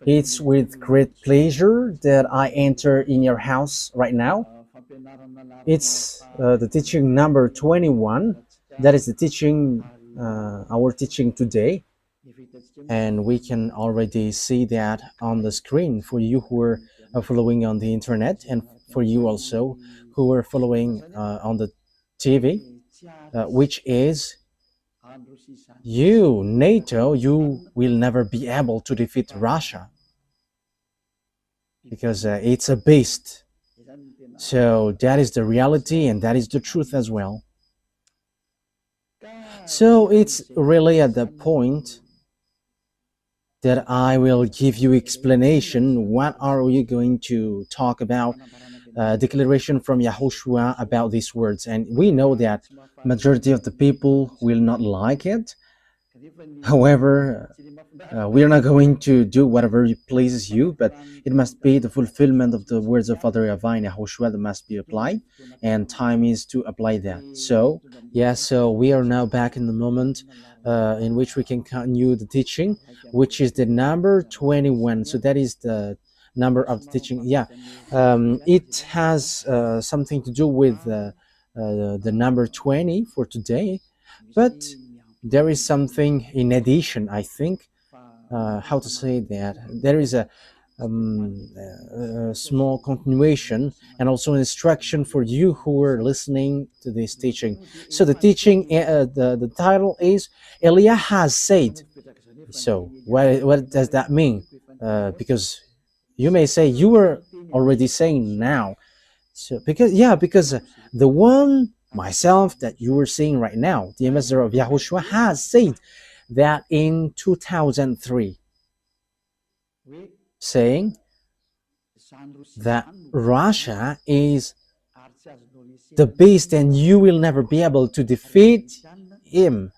It's with great pleasure that I enter in your house right now. It's the teaching number 21. That is the teaching, our teaching today. And we can already see that on the screen for you who are following on the internet, and for you also who are following on the TV, which is you, NATO, you will never be able to defeat Russia because it's a beast. So that is the reality and that is the truth as well. So it's really at the point that I will give you explanation. What are we going to talk about? Declaration from YAHOSHUAH about these words, and we know that majority of the people will not like it. However, we are not going to do whatever pleases you, but it must be the fulfillment of the words of Father YAHVAH and YAHOSHUAH that must be applied, and time is to apply that. So, yeah, so we are now back in the moment in which we can continue the teaching, which is the number 21. So that is the number of the teaching. Yeah, it has something to do with the number 20 for today, but there is something in addition, I think. How to say that? There is a small continuation and also an instruction for you who are listening to this teaching. So the teaching, the title is Elia has said. So what does that mean? Because you may say you were already saying now. So because the one myself that you are seeing right now, the ambassador of YAHOSHUAH, has said that in 2003, saying that Russia is the beast and you will never be able to defeat him,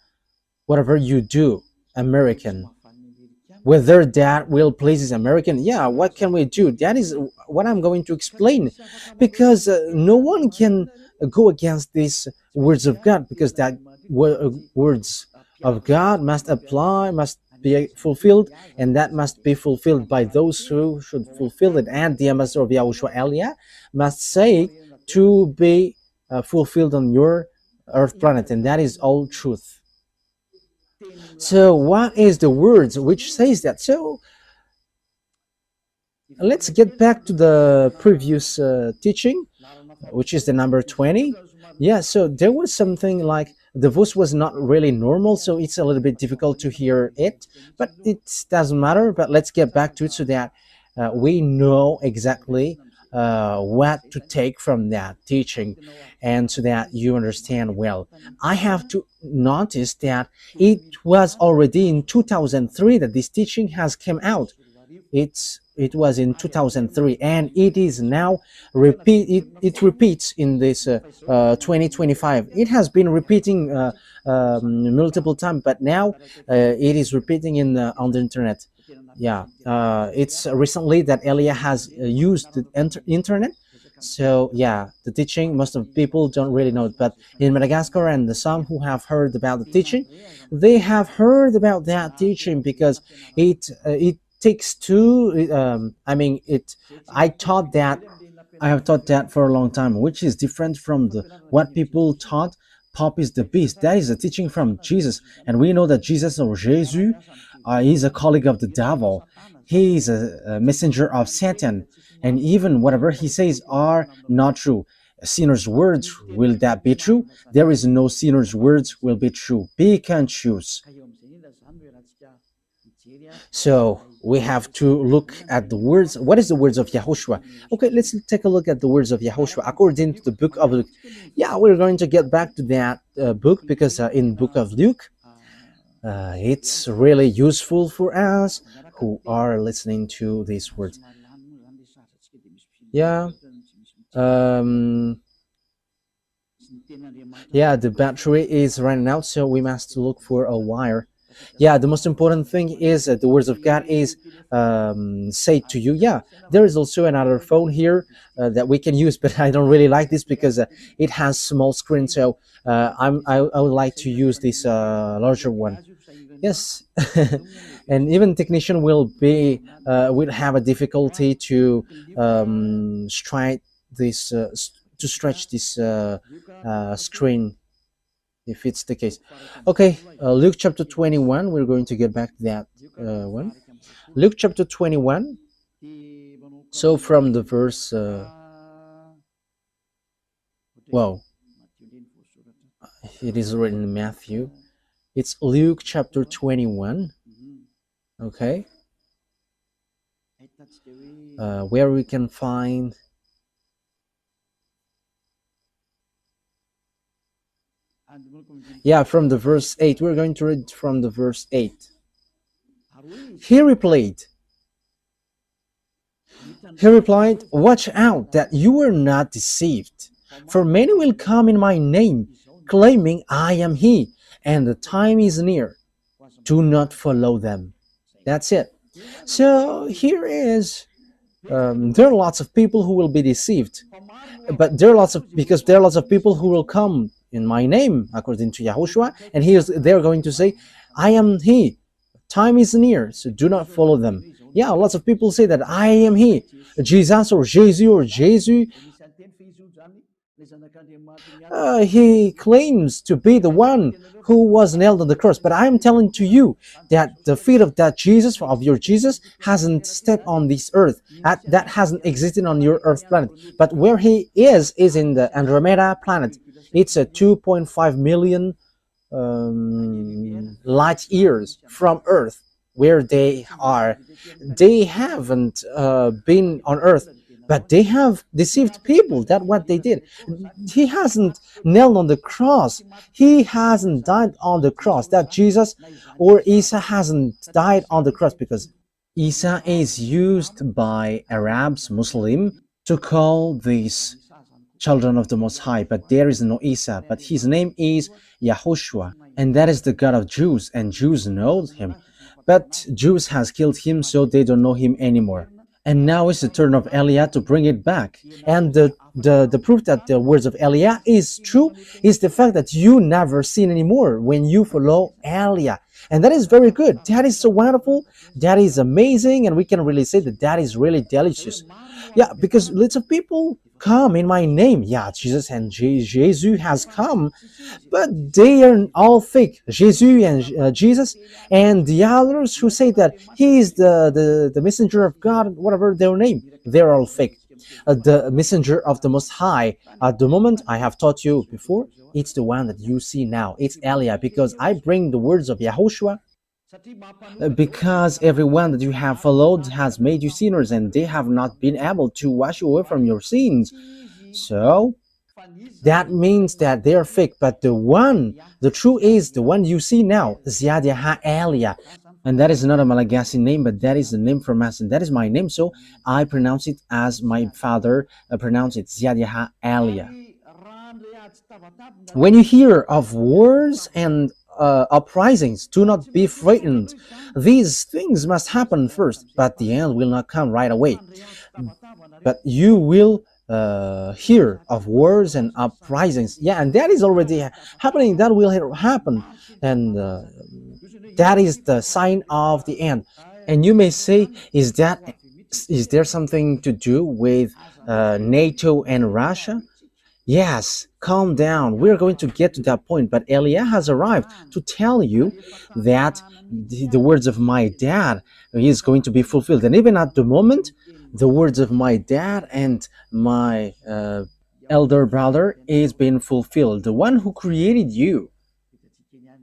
whatever you do, American. Whether that will please American, yeah, what can we do? That is what I'm going to explain, because no one can go against these words of God, because that words of God must apply, must be fulfilled, and that must be fulfilled by those who should fulfill it. And the ambassador of YAHOSHUAH, Elia, must say to be fulfilled on your earth planet, and that is all truth. So what is the words which says that? So let's get back to the previous teaching, which is the number 20. Yeah, so there was something like the voice was not really normal, so it's a little bit difficult to hear it, but it doesn't matter. But let's get back to it so that we know exactly what to take from that teaching, and so that you understand well. I have to notice that it was already in 2003 that this teaching has come out. It was in 2003, and it is now it repeats in this 2025. It has been repeating multiple times, but now it is repeating on the internet. Yeah, it's recently that Elia has used the internet. So yeah, the teaching, most of people don't really know it, but in Madagascar and some who have heard about the teaching, they have heard about that teaching, because it takes two. I mean, I have taught that for a long time, which is different from what people taught. Pop is the beast. That is a teaching from Jesus, and we know that Jesus, or Jesus, is a colleague of the devil. He is a messenger of Satan, and even whatever he says are not true. A sinner's words, will that be true? There is no sinner's words will be true. Pick and choose. So we have to look at the words. What is the words of YAHOSHUAH? Okay, let's take a look at the words of YAHOSHUAH according to the book of Luke. Yeah, we're going to get back to that book, because in book of Luke, it's really useful for us who are listening to these words. Yeah. Yeah, the battery is running out, so we must look for a wire. Yeah, the most important thing is the words of God is say to you. Yeah, there is also another phone here that we can use, but I don't really like this because it has small screen, so I would like to use this larger one. Yes, and even technician will have a difficulty to strike this to stretch this screen if it's the case. Okay, Luke chapter 21. We're going to get back to that one. Luke chapter 21. So from the verse, well, it is written in Matthew. It's Luke chapter 21. Okay, where we can find. Yeah, from the verse 8. We're going to read from the verse 8. He replied, Watch out that you are not deceived. For many will come in my name, claiming I am he, and the time is near. Do not follow them. That's it. So here is, there are lots of people who will be deceived, but because there are lots of people who will come in my name, according to Yahushua, and they're going to say, I am he. Time is near, so do not follow them. Yeah, lots of people say that I am he, Jesus or Jesus. He claims to be the one who was nailed on the cross, but I am telling to you that the feet of that Jesus, of your Jesus, hasn't stepped on this earth. That hasn't existed on your earth planet. But where he is in the Andromeda planet. It's a 2.5 million light years from Earth, where they are. They haven't been on Earth, but they have deceived people. That's what they did. He hasn't nailed on the cross. He hasn't died on the cross. That Jesus or Isa hasn't died on the cross, because Isa is used by Arabs, Muslim, to call these children of the Most High, but there is no Isa, but his name is YAHOSHUAH, and that is the God of Jews, and Jews know him. But Jews has killed him, so they don't know him anymore. And now it's the turn of Elia to bring it back. And the proof that the words of Elia is true is the fact that you never sin anymore when you follow Elia. And that is very good. That is so wonderful. That is amazing. And we can really say that that is really delicious. Yeah, because lots of people come in my name. Yeah, Jesus and Jesus has come, but they are all fake. Jesus and Jesus and the others who say that he is the messenger of God, whatever their name, they're all fake. The messenger of the Most High, at the moment, I have taught you before, it's the one that you see now. It's Elia, because I bring the words of Yahushua, because everyone that you have followed has made you sinners, and they have not been able to wash you away from your sins. So that means that they are fake. But the true is the one you see now, Ziadiaha Elia. And that is not a Malagasy name, but that is the name from us, and that is my name, so I pronounce it as my father pronounced it, Ziadiaha Elia. When you hear of wars and uprisings, do not be frightened. These things must happen first, but the end will not come right away. But you will hear of wars and uprisings. Yeah, and that is already happening. That will happen. And that is the sign of the end. And you may say, is there something to do with NATO and Russia? Yes, calm down. We're going to get to that point. But Elia has arrived to tell you that the words of my dad is going to be fulfilled. And even at the moment, the words of my dad and my elder brother is being fulfilled. The one who created you.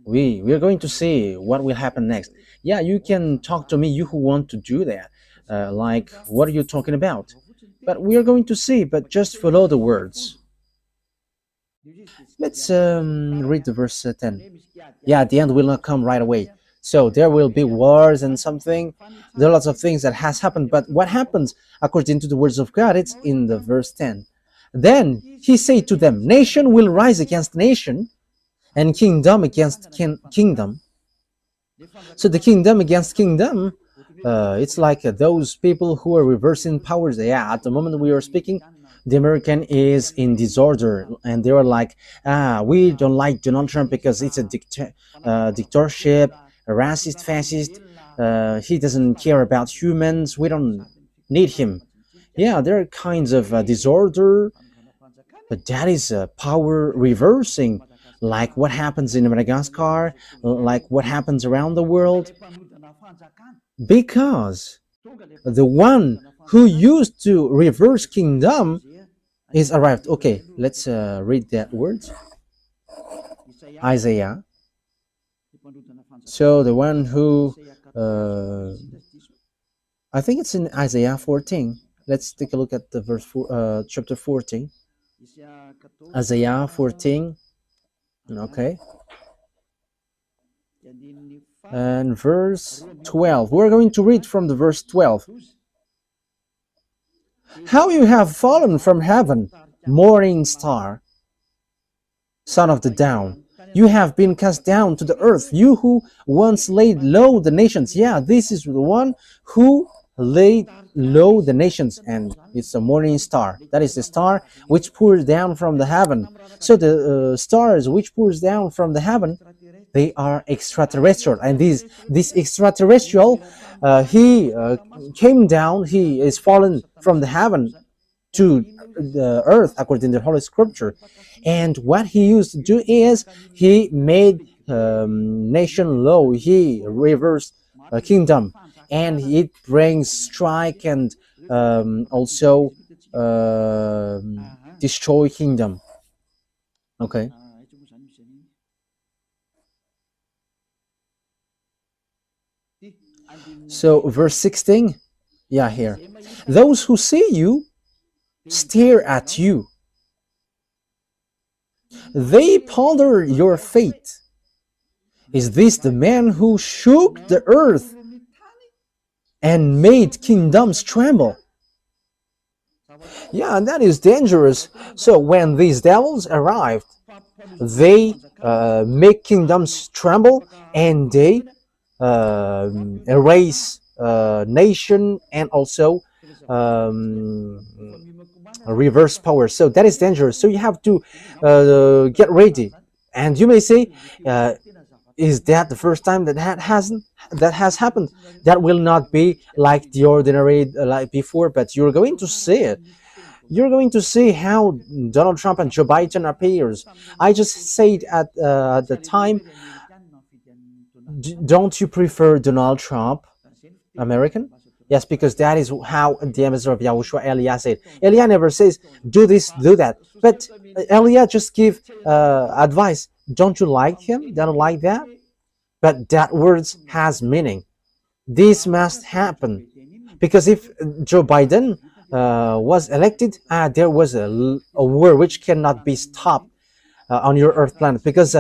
We're going to see what will happen next. Yeah, you can talk to me, you who want to do that. Like, what are you talking about? But we are going to see, but just follow the words. Let's read the verse 10. Yeah, the end will not come right away. So there will be wars and something. There are lots of things that has happened. But what happens according to the words of God? It's in the verse 10. Then he said to them, nation will rise against nation, and kingdom against kingdom. So the kingdom against kingdom, it's like those people who are reversing powers. Yeah, at the moment we are speaking, the American is in disorder, and they are like, we don't like Donald Trump because it's a dictatorship. a racist, fascist. He doesn't care about humans. We don't need him. Yeah, there are kinds of disorder, but that is power reversing, like what happens in Madagascar, like what happens around the world, because the one who used to reverse kingdom is arrived. Okay, let's read that word. Isaiah. So the one who, uh, I think it's in Isaiah 14. Let's take a look at the chapter 14. Isaiah 14. Okay. And verse 12. We're going to read from the verse 12. How you have fallen from heaven, morning star, son of the dawn. You have been cast down to the earth, you who once laid low the nations. Yeah, this is the one who laid low the nations, and it's a morning star. That is the star which pours down from the heaven. So the stars which pours down from the heaven, they are extraterrestrial, and this extraterrestrial, he came down. He is fallen from the heaven to the earth according to the Holy Scripture. And what he used to do is he made nation low. He reversed a kingdom, and it brings strike and also destroy kingdom. Okay. So verse 16, yeah, here. Those who see you stare at you. They ponder your fate. Is this the man who shook the earth and made kingdoms tremble? Yeah, and that is dangerous. So when these devils arrived, they make kingdoms tremble, and they erase nation, and also reverse power. So that is dangerous. So you have to get ready. And you may say, is that the first time that has happened? That will not be like the ordinary like before, but you're going to see it. You're going to see how Donald Trump and Joe Biden appears. I just said at the time, don't you prefer Donald Trump, American? Yes, because that is how the ambassador of YAHOSHUAH, Elia, said. Elia never says, do this, do that. But Elia just give advice. Don't you like him? Don't like that? But that words has meaning. This must happen. Because if Joe Biden was elected, there was a war which cannot be stopped on your earth planet, because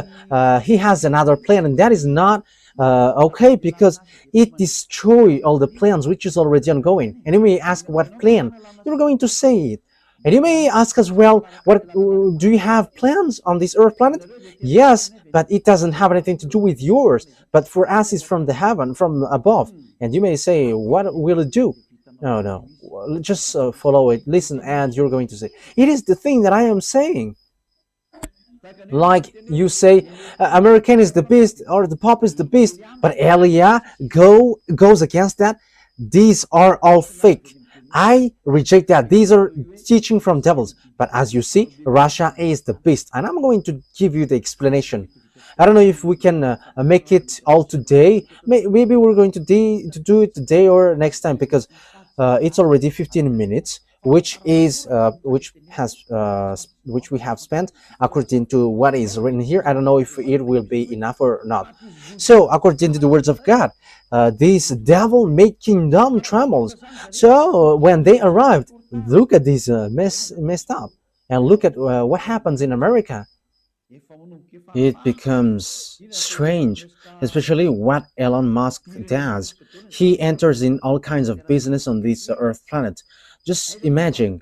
he has another plan, and that is not okay, because it destroys all the plans which is already ongoing. And you may ask, what plan? You're going to say it. And you may ask as well, what do you have plans on this earth planet? Yes, but it doesn't have anything to do with yours. But for us, it's from the heaven, from above. And you may say, what will it do? No, just follow it, listen, and you're going to say, it is the thing that I am saying. Like you say, American is the beast, or the Pope is the beast, but Elia goes against that. These are all fake. I reject that. These are teaching from devils. But as you see, Russia is the beast, and I'm going to give you the explanation. I don't know if we can make it all today. Maybe we're going to do it today or next time, because it's already 15 minutes, which we have spent according to what is written here. I don't know if it will be enough or not. So according to the words of God, this devil made kingdom trembles. So when they arrived, look at this messed up, and look at what happens in America. It becomes strange, especially what Elon Musk does. He enters in all kinds of business on this earth planet. Just imagine,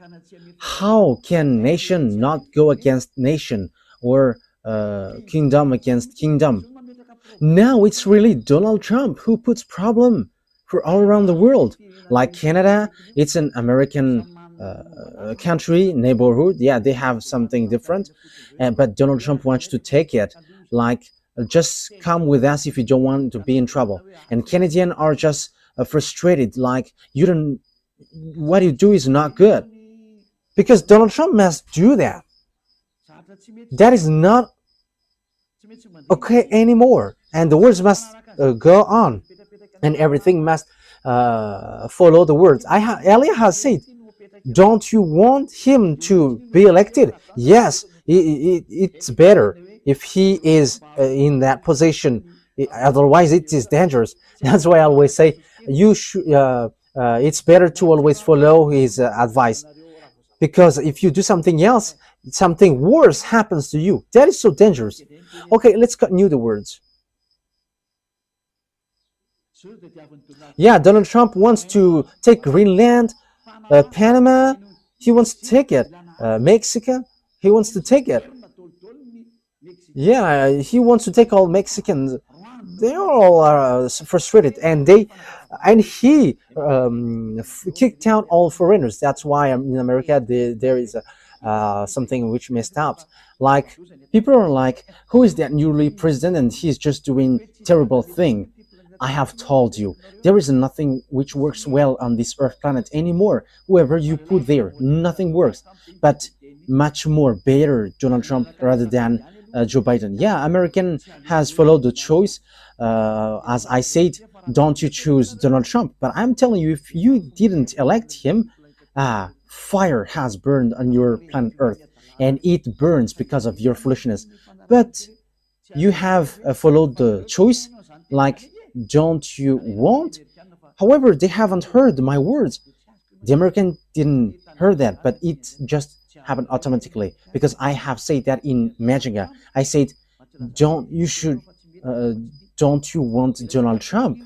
how can nation not go against nation, or kingdom against kingdom? Now it's really Donald Trump who puts problem for all around the world. Like Canada, it's an American country, neighborhood. Yeah, they have something different, but Donald Trump wants to take it. Like Just come with us if you don't want to be in trouble. And Canadians are just frustrated, like you don't, what you do is not good, because Donald Trump must do that. That is not okay anymore, and the words must go on, and everything must follow the words. Elia has said, don't you want him to be elected? Yes, it's better if he is in that position. Otherwise, it is dangerous. That's why I always say you should. It's better to always follow his advice, because if you do something else, something worse happens to you. That is so dangerous. Okay, let's continue the words. Yeah, Donald Trump wants to take Greenland, Panama, he wants to take it. Mexico, he wants to take it. Yeah, he wants to take all Mexicans. They are all frustrated, and he kicked out all foreigners. That's why in America there is something which messed up. Like people are like, who is that newly president, and he's just doing terrible thing. I have told you, there is nothing which works well on this earth planet anymore. Whoever you put there, nothing works. But much more better Donald Trump rather than Joe Biden. Yeah, American has followed the choice. As I said, don't you choose Donald Trump? But I'm telling you, if you didn't elect him, fire has burned on your planet Earth, and it burns because of your foolishness. But you have followed the choice, like, don't you want? However, they haven't heard my words. The American didn't hear that, but it just happened automatically, because I have said that in Majinga. I said, don't you want Donald Trump,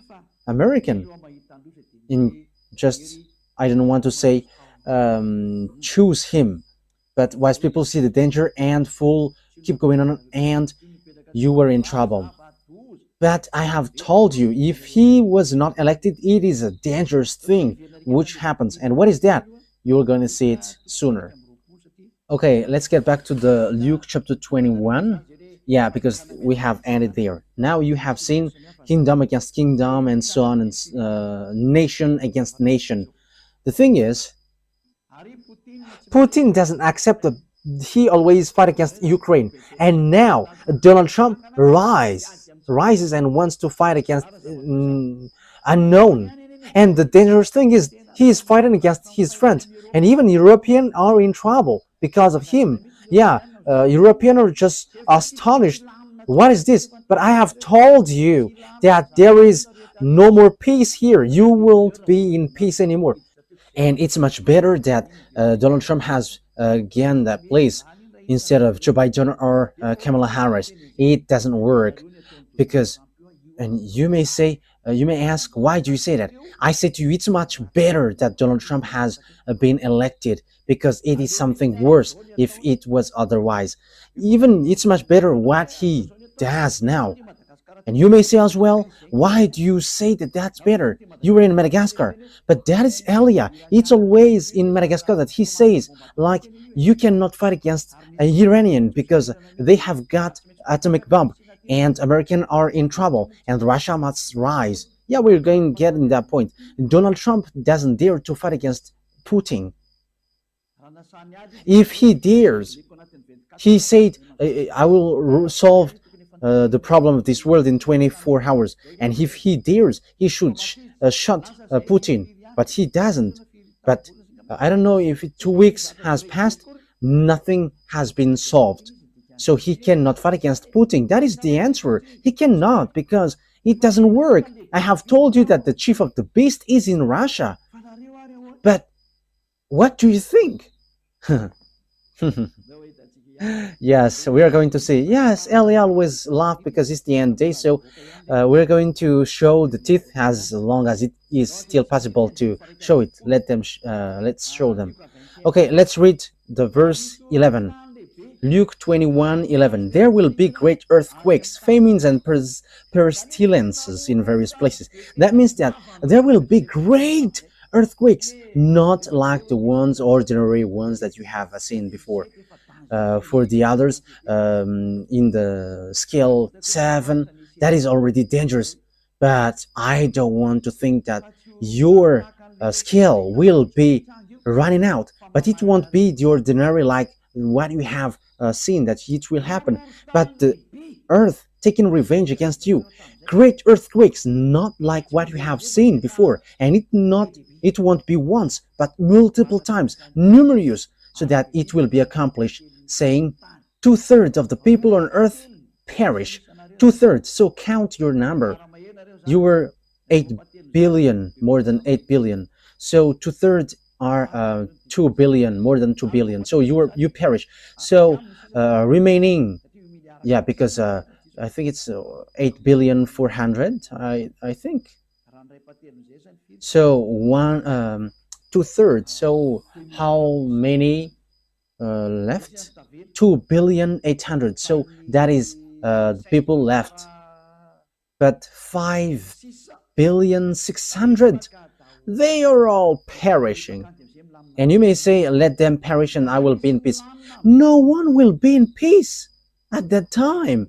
American? In just, I don't want to say choose him, but wise people see the danger and fool keep going on, and you were in trouble. But I have told you, if he was not elected, it is a dangerous thing which happens. And what is that? You're going to see it sooner. Okay, let's get back to the Luke chapter 21. Yeah, because we have ended there. Now you have seen kingdom against kingdom and so on, and nation against nation. The thing is, Putin doesn't accept that he always fight against Ukraine. And now Donald Trump rises and wants to fight against unknown. And the dangerous thing is, he is fighting against his friends, and even Europeans are in trouble because of him. Yeah, Europeans are just astonished. What is this? But I have told you that there is no more peace here. You won't be in peace anymore. And it's much better that Donald Trump has gained that place instead of Joe Biden or Kamala Harris. It doesn't work, because, and you may say, you may ask, why do you say that? I say to you, it's much better that Donald Trump has been elected, because it is something worse if it was otherwise. Even it's much better what he does now. And you may say as well, why do you say that that's better? You were in Madagascar. But that is Elia. It's always in Madagascar that he says, like, you cannot fight against an Iranian because they have got atomic bomb, and Americans are in trouble, and Russia must rise. Yeah, we're going to get in that point. Donald Trump doesn't dare to fight against Putin. If he dares, he said, I will solve the problem of this world in 24 hours. And if he dares, he should shut Putin. But he doesn't. But I don't know if 2 weeks has passed, nothing has been solved. So he cannot fight against Putin. That is the answer. He cannot, because it doesn't work. I have told you that the chief of the beast is in Russia. But what do you think? Yes, we are going to see. Yes, Ellie always laugh because it's the end day. So we're going to show the teeth as long as it is still possible to show it. Let's show them. Okay, let's read the verse 11. Luke 21:11. There will be great earthquakes, famines, and pestilences in various places. That means that there will be great earthquakes, not like the ordinary ones that you have seen before. for the others in the scale 7. That is already dangerous. But I don't want to think that your skill will be running out, but it won't be the ordinary like what you have seen that it will happen, but the earth taking revenge against you, great earthquakes, not like what you have seen before, and it won't be once but multiple times, numerous, so that it will be accomplished, saying two-thirds of the people on earth perish. Two-thirds, so count your number. You were 8 billion, more than 8 billion. So two-thirds are 2 billion, more than 2 billion. So you perish. So remaining, yeah, because I think it's 8 billion 400. I think so. Two-thirds. So how many left? 2 billion 800. So that is the people left. But 5 billion 600, they are all perishing. And you may say, let them perish and I will be in peace. No one will be in peace at that time.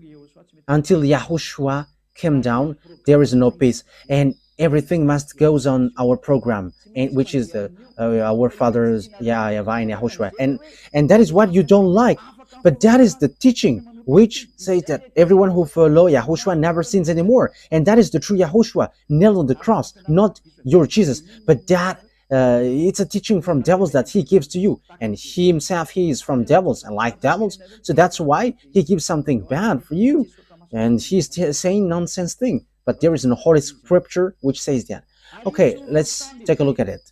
Until YAHOSHUAH came down, there is no peace. And everything must goes on our program, and which is our fathers, YAHVAH and YAHOSHUAH. And that is what you don't like. But that is the teaching which says that everyone who follow YAHOSHUAH never sins anymore. And that is the true YAHOSHUAH, nailed on the cross, not your Jesus. But that it's a teaching from devils that he gives to you. And he himself, he is from devils and like devils. So that's why he gives something bad for you. And he's saying nonsense thing. But there is a holy scripture which says that. Okay, let's take a look at it.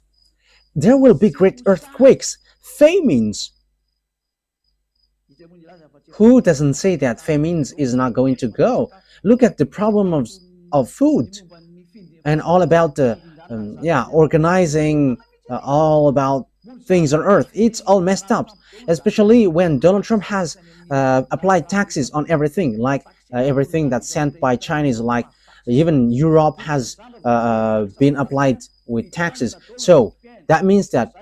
There will be great earthquakes, famines. Who doesn't say that famines is not going to go? Look at the problem of food and all about the organizing all about things on earth. It's all messed up, especially when Donald Trump has applied taxes on everything, like everything that's sent by Chinese, like even Europe has been applied with taxes. So that means that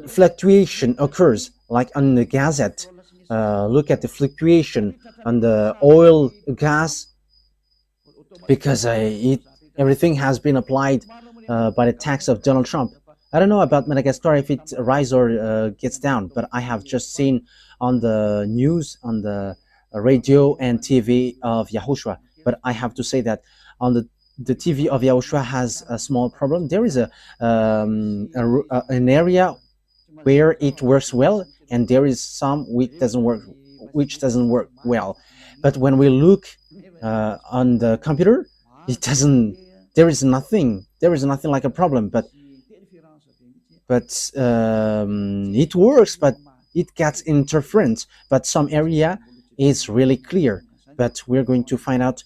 fluctuation occurs, like on the Gazette. Look at the fluctuation on the oil, gas, because everything has been applied by the tax of Donald Trump. I don't know about Madagascar if it rises or gets down, but I have just seen on the news, on the radio and TV of YAHOSHUAH. But I have to say that on the TV of YAHOSHUAH has a small problem. There is an area where it works well, and there is some which doesn't work well. But when we look on the computer, it doesn't. There is nothing like a problem. But it works, but it gets interference. But some area is really clear. But we're going to find out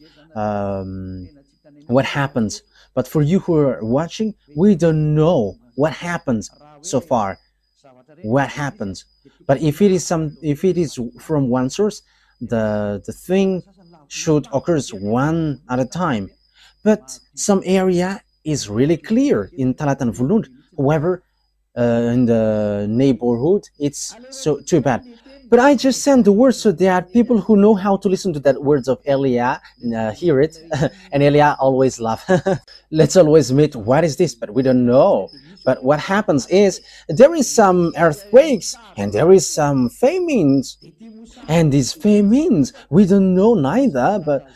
what happens. But for you who are watching, we don't know what happens so far. What happens? But if it is from one source, the thing should occur one at a time. But some area is really clear in Talat and Vulund. However, in the neighborhood, it's so too bad. But I just send the words so that people who know how to listen to that words of Elia hear it. And Elia always laugh. Let's always admit, what is this? But we don't know. But what happens is there is some earthquakes and there is some famines. And these famines, we don't know neither, but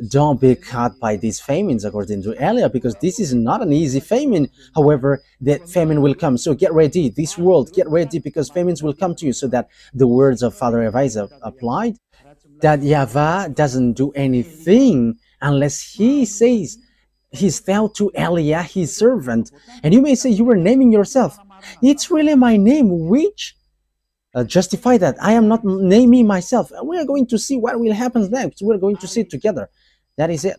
don't be caught by these famines according to Elia, because this is not an easy famine. However, that famine will come. So get ready, this world, get ready, because famines will come to you. So that the words of Father Evisa applied, that YAHVAH doesn't do anything unless he says he's fell to Elia, his servant. And you may say you were naming yourself. It's really my name which justify that. I am not naming myself. We are going to see what will happen next. We're going to see it together. That is it.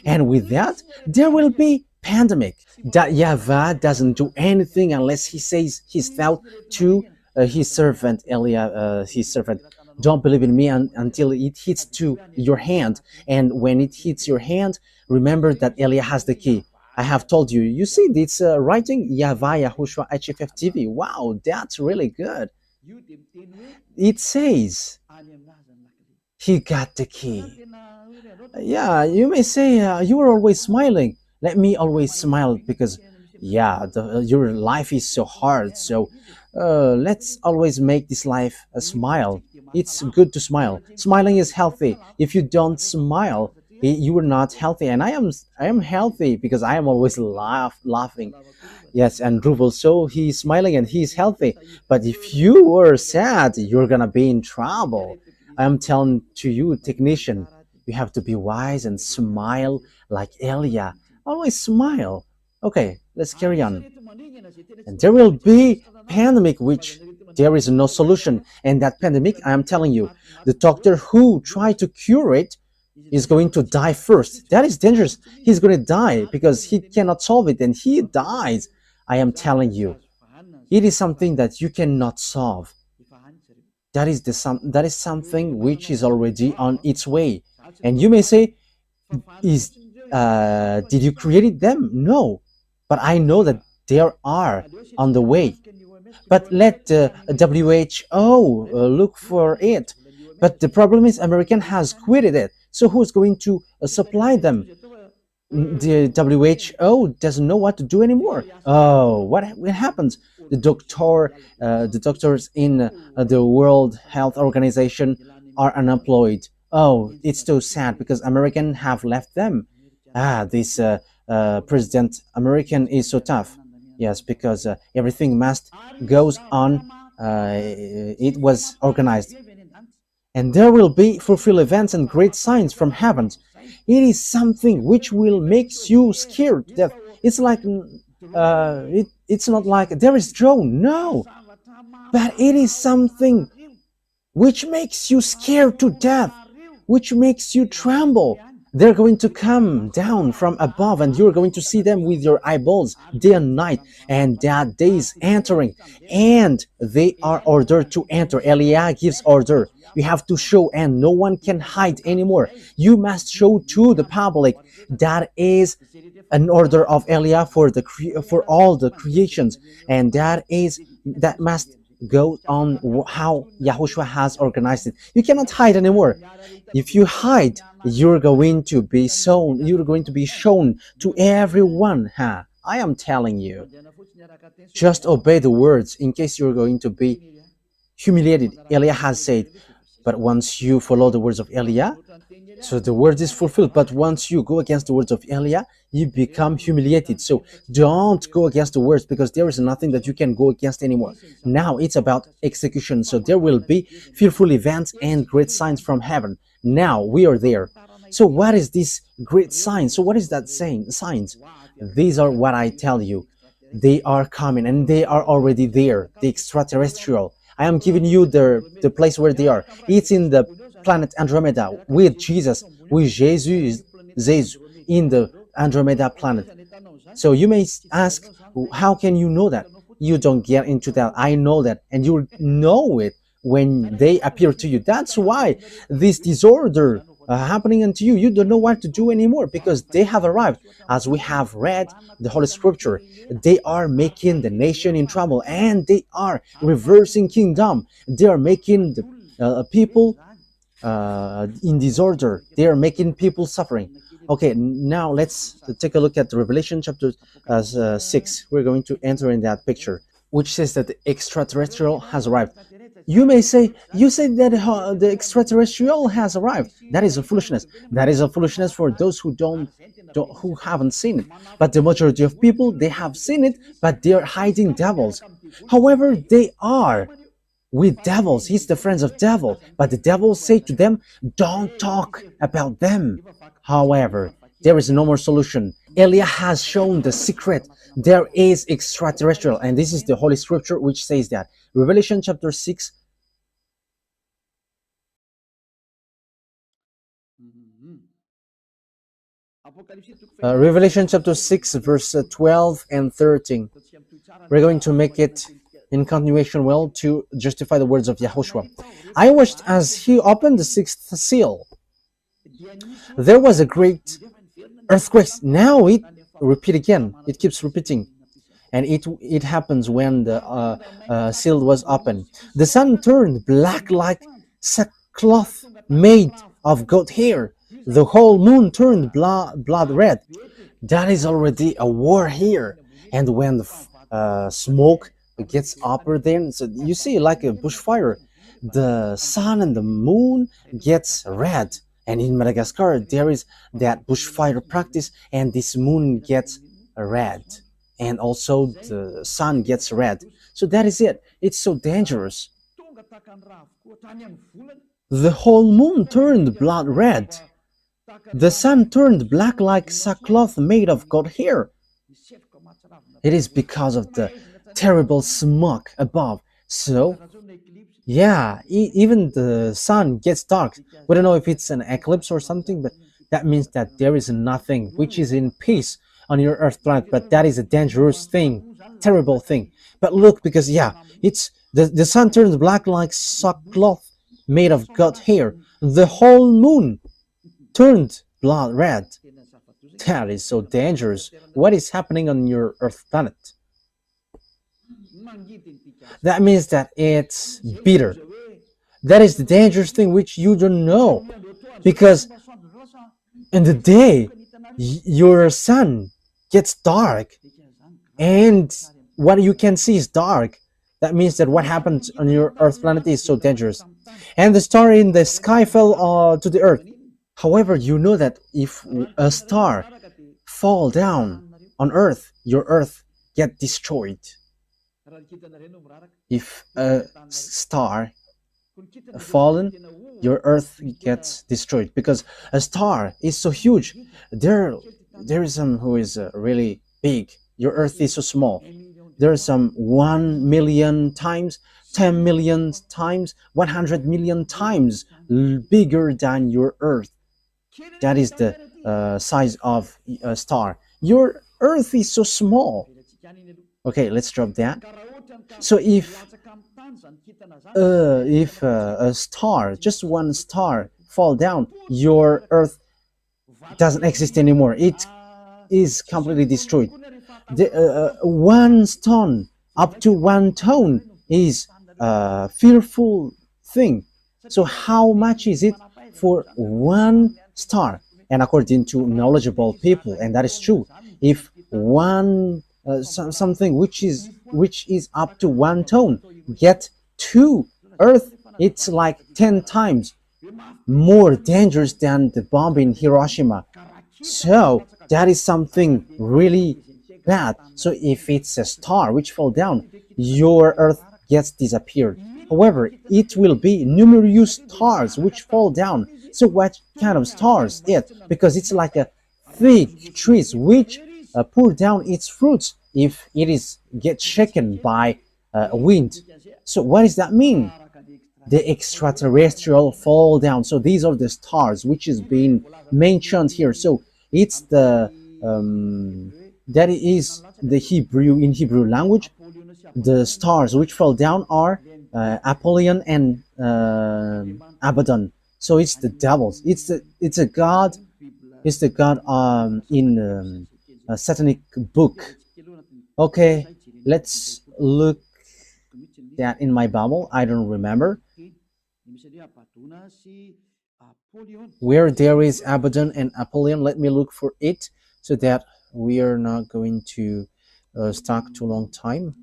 And with that, there will be pandemic. That YAHVAH doesn't do anything unless he says he's fell to his servant, Elia, his servant. Don't believe in me until it hits to your hand. And when it hits your hand, remember that Elia has the key. I have told you. You see, it's writing YAHVAH, YAHOSHUAH, HFF TV. Wow, that's really good. It says he got the key. Yeah, you may say you are always smiling. Let me always smile because, yeah, your life is so hard. So let's always make this life a smile. It's good to smile. Smiling is healthy. If you don't smile, you are not healthy. And I am healthy because I am always laughing. Yes, and Dhruv also, he's smiling and he's healthy. But if you are sad, you're gonna be in trouble. I'm telling to you, technician, you have to be wise and smile like Elia. Always smile. Okay, let's carry on. And there will be pandemic which there is no solution. And that pandemic, I am telling you, the doctor who tried to cure it is going to die first. That is dangerous. He's going to die because he cannot solve it and he dies. I am telling you, it is something that you cannot solve. That is something which is already on its way. And you may say, is did you create them? No, but I know that they are on the way. But let the WHO look for it. But the problem is American has quitted it. So who's going to supply them? The WHO doesn't know what to do anymore. Oh, what happens? The doctors in the World Health Organization are unemployed. Oh, it's so sad because American have left them. This President American is so tough. Yes, because everything must goes on. It was organized, and there will be fulfill events and great signs from heaven. It is something which will make you scared. That it's like it's not like there is drone, no, but it is something which makes you scared to death, which makes you tremble. They're going to come down from above and you're going to see them with your eyeballs day and night, and that day is entering and they are ordered to enter. Elia gives order. You have to show and no one can hide anymore. You must show to the public. That is an order of Elia for all the creations, and that must go on how Yahushua has organized it. You cannot hide anymore. If you hide, you're going to be shown. You're going to be shown to everyone. Huh? I am telling you. Just obey the words in case you're going to be humiliated. Elia has said, but once you follow the words of Elia, so the word is fulfilled. But once you go against the words of Elia, you become humiliated. So don't go against the words because there is nothing that you can go against anymore. Now it's about execution. So there will be fearful events and great signs from heaven. Now we are there. So what is this great sign? So what is that saying? Signs. These are what I tell you. They are coming and they are already there. The extraterrestrial. I am giving you the place where they are. It's in the planet Andromeda with Jesus, with Jesus in the Andromeda planet. So you may ask, how can you know that? You don't get into that. I know that, and you know it when they appear to you. That's why this disorder happening unto you, you don't know what to do anymore because they have arrived. As we have read the Holy Scripture, they are making the nation in trouble and they are reversing kingdom. They are making the people in disorder. They are making people suffering. Okay, now let's take a look at Revelation chapter 6. We're going to enter in that picture, which says that the extraterrestrial has arrived. You may say, you say that the extraterrestrial has arrived. That is a foolishness. That is a foolishness for those who who haven't seen it. But the majority of people, they have seen it, but they are hiding devils. However, they are with devils. He's the friends of devil. But the devils say to them, don't talk about them. However, there is no more solution. Elia has shown the secret. There is extraterrestrial, and this is the Holy Scripture which says that. Revelation chapter 6. Revelation chapter 6, verse 12 and 13. We're going to make it in continuation well to justify the words of Yahushua. I watched as he opened the sixth seal. There was a great earthquake. Now it keeps repeating. and it happens when the seal was opened. The sun turned black like sackcloth made of goat hair. The whole moon turned blood red. That is already a war here. And when the smoke gets upper, then so you see like a bushfire, the sun and the moon gets red. And in Madagascar there is that bushfire practice, and this moon gets red, and also the sun gets red. So that is it. It's so dangerous. The whole moon turned blood red. The sun turned black like sackcloth made of goat hair. It is because of the terrible smoke above. So, yeah, even the sun gets dark. We don't know if it's an eclipse or something, but that means that there is nothing which is in peace on your Earth planet. But that is a dangerous thing, terrible thing. But look, because yeah, it's the sun turns black like sackcloth made of goat hair. The whole moon turned blood red. That is so dangerous. What is happening on your Earth planet? That means that it's bitter. That is the dangerous thing which you don't know. Because in the day, your sun gets dark, and what you can see is dark. That means that what happened on your Earth planet is so dangerous. And the star in the sky fell to the Earth. However, you know that if a star fall down on Earth, your Earth get destroyed. If a star fallen, your Earth gets destroyed, because a star is so huge. There is some who is really big. Your Earth is so small. There are some 1 million times, 10 million times, 100 million times bigger than your Earth. That is the size of a star. Your Earth is so small. Okay, let's drop that. So if a star, just one star, fall down, your Earth doesn't exist anymore. It is completely destroyed. One stone up to 1 ton is a fearful thing. So how much is it for one star? And according to knowledgeable people, and that is true, if one something which is up to 1 ton get to Earth, it's like 10 times more dangerous than the bomb in Hiroshima. So that is something really bad. So if it's a star which fall down, your Earth gets disappeared. However, it will be numerous stars which fall down. So what kind of stars it? Because it's like a thick trees which pour down its fruits if it is get shaken by wind. So what does that mean? The extraterrestrial fall down. So these are the stars which is being mentioned here. So it's the that is the Hebrew, in Hebrew language. The stars which fall down are Apollyon and Abaddon. So it's the devils. It's a god. It's the god in a satanic book. Okay, let's look that in my Bible. I don't remember where there is Abaddon and Apollyon. Let me look for it so that we are not going to stuck too long time.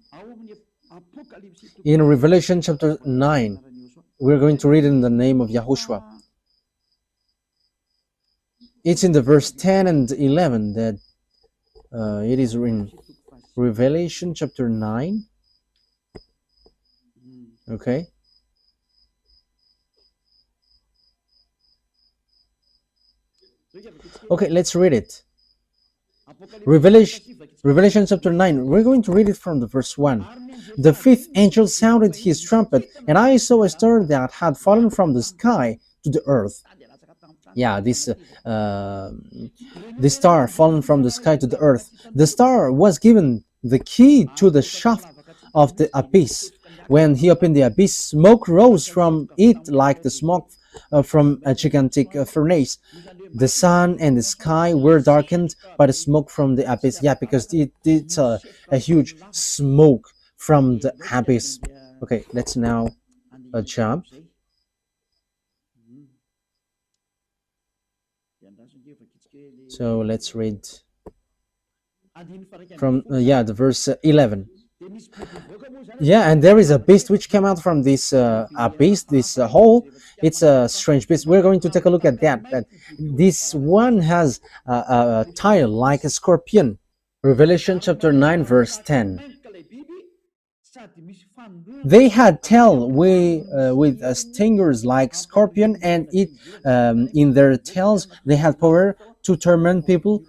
In Revelation chapter 9, we're going to read in the name of YAHOSHUAH. It's in the verse 10 and 11 that it is in Revelation chapter 9. Okay. Okay, let's read it. Revelation chapter 9. We're going to read it from the verse 1. The fifth angel sounded his trumpet, and I saw a star that had fallen from the sky to the earth. Yeah, this star fallen from the sky to the earth. The star was given the key to the shaft of the abyss. When he opened the abyss, smoke rose from it like the smoke from a gigantic furnace. The sun and the sky were darkened by the smoke from the abyss. Yeah, because it's a huge smoke from the abyss. Okay, let's now jump. So let's read from yeah, the verse 11. Yeah, and there is a beast which came out from this beast, this hole. It's a strange beast. We're going to take a look at that. But this one has a tail like a scorpion. Revelation chapter 9, verse 10. They had tail with stingers like scorpion, and in their tails they had power to torment people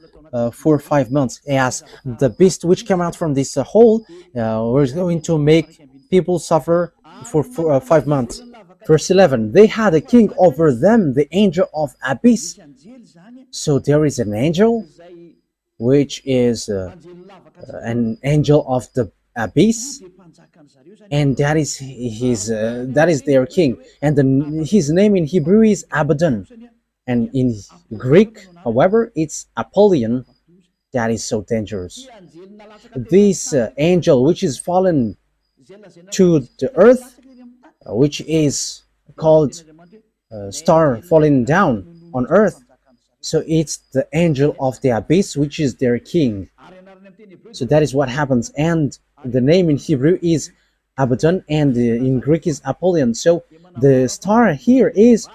for 5 months. As the beast which came out from this hole was going to make people suffer for 5 months. Verse 11, they had a king over them, the angel of abyss. So there is an angel which is an angel of the abyss, and that is their king, and his name in Hebrew is Abaddon, and in Greek, however, it's Apollyon. That is so dangerous. This angel which is fallen to the earth, which is called star falling down on earth, so it's the angel of the abyss, which is their king. So that is what happens, and the name in Hebrew is Abaddon, and in Greek is Apollyon. So the star here is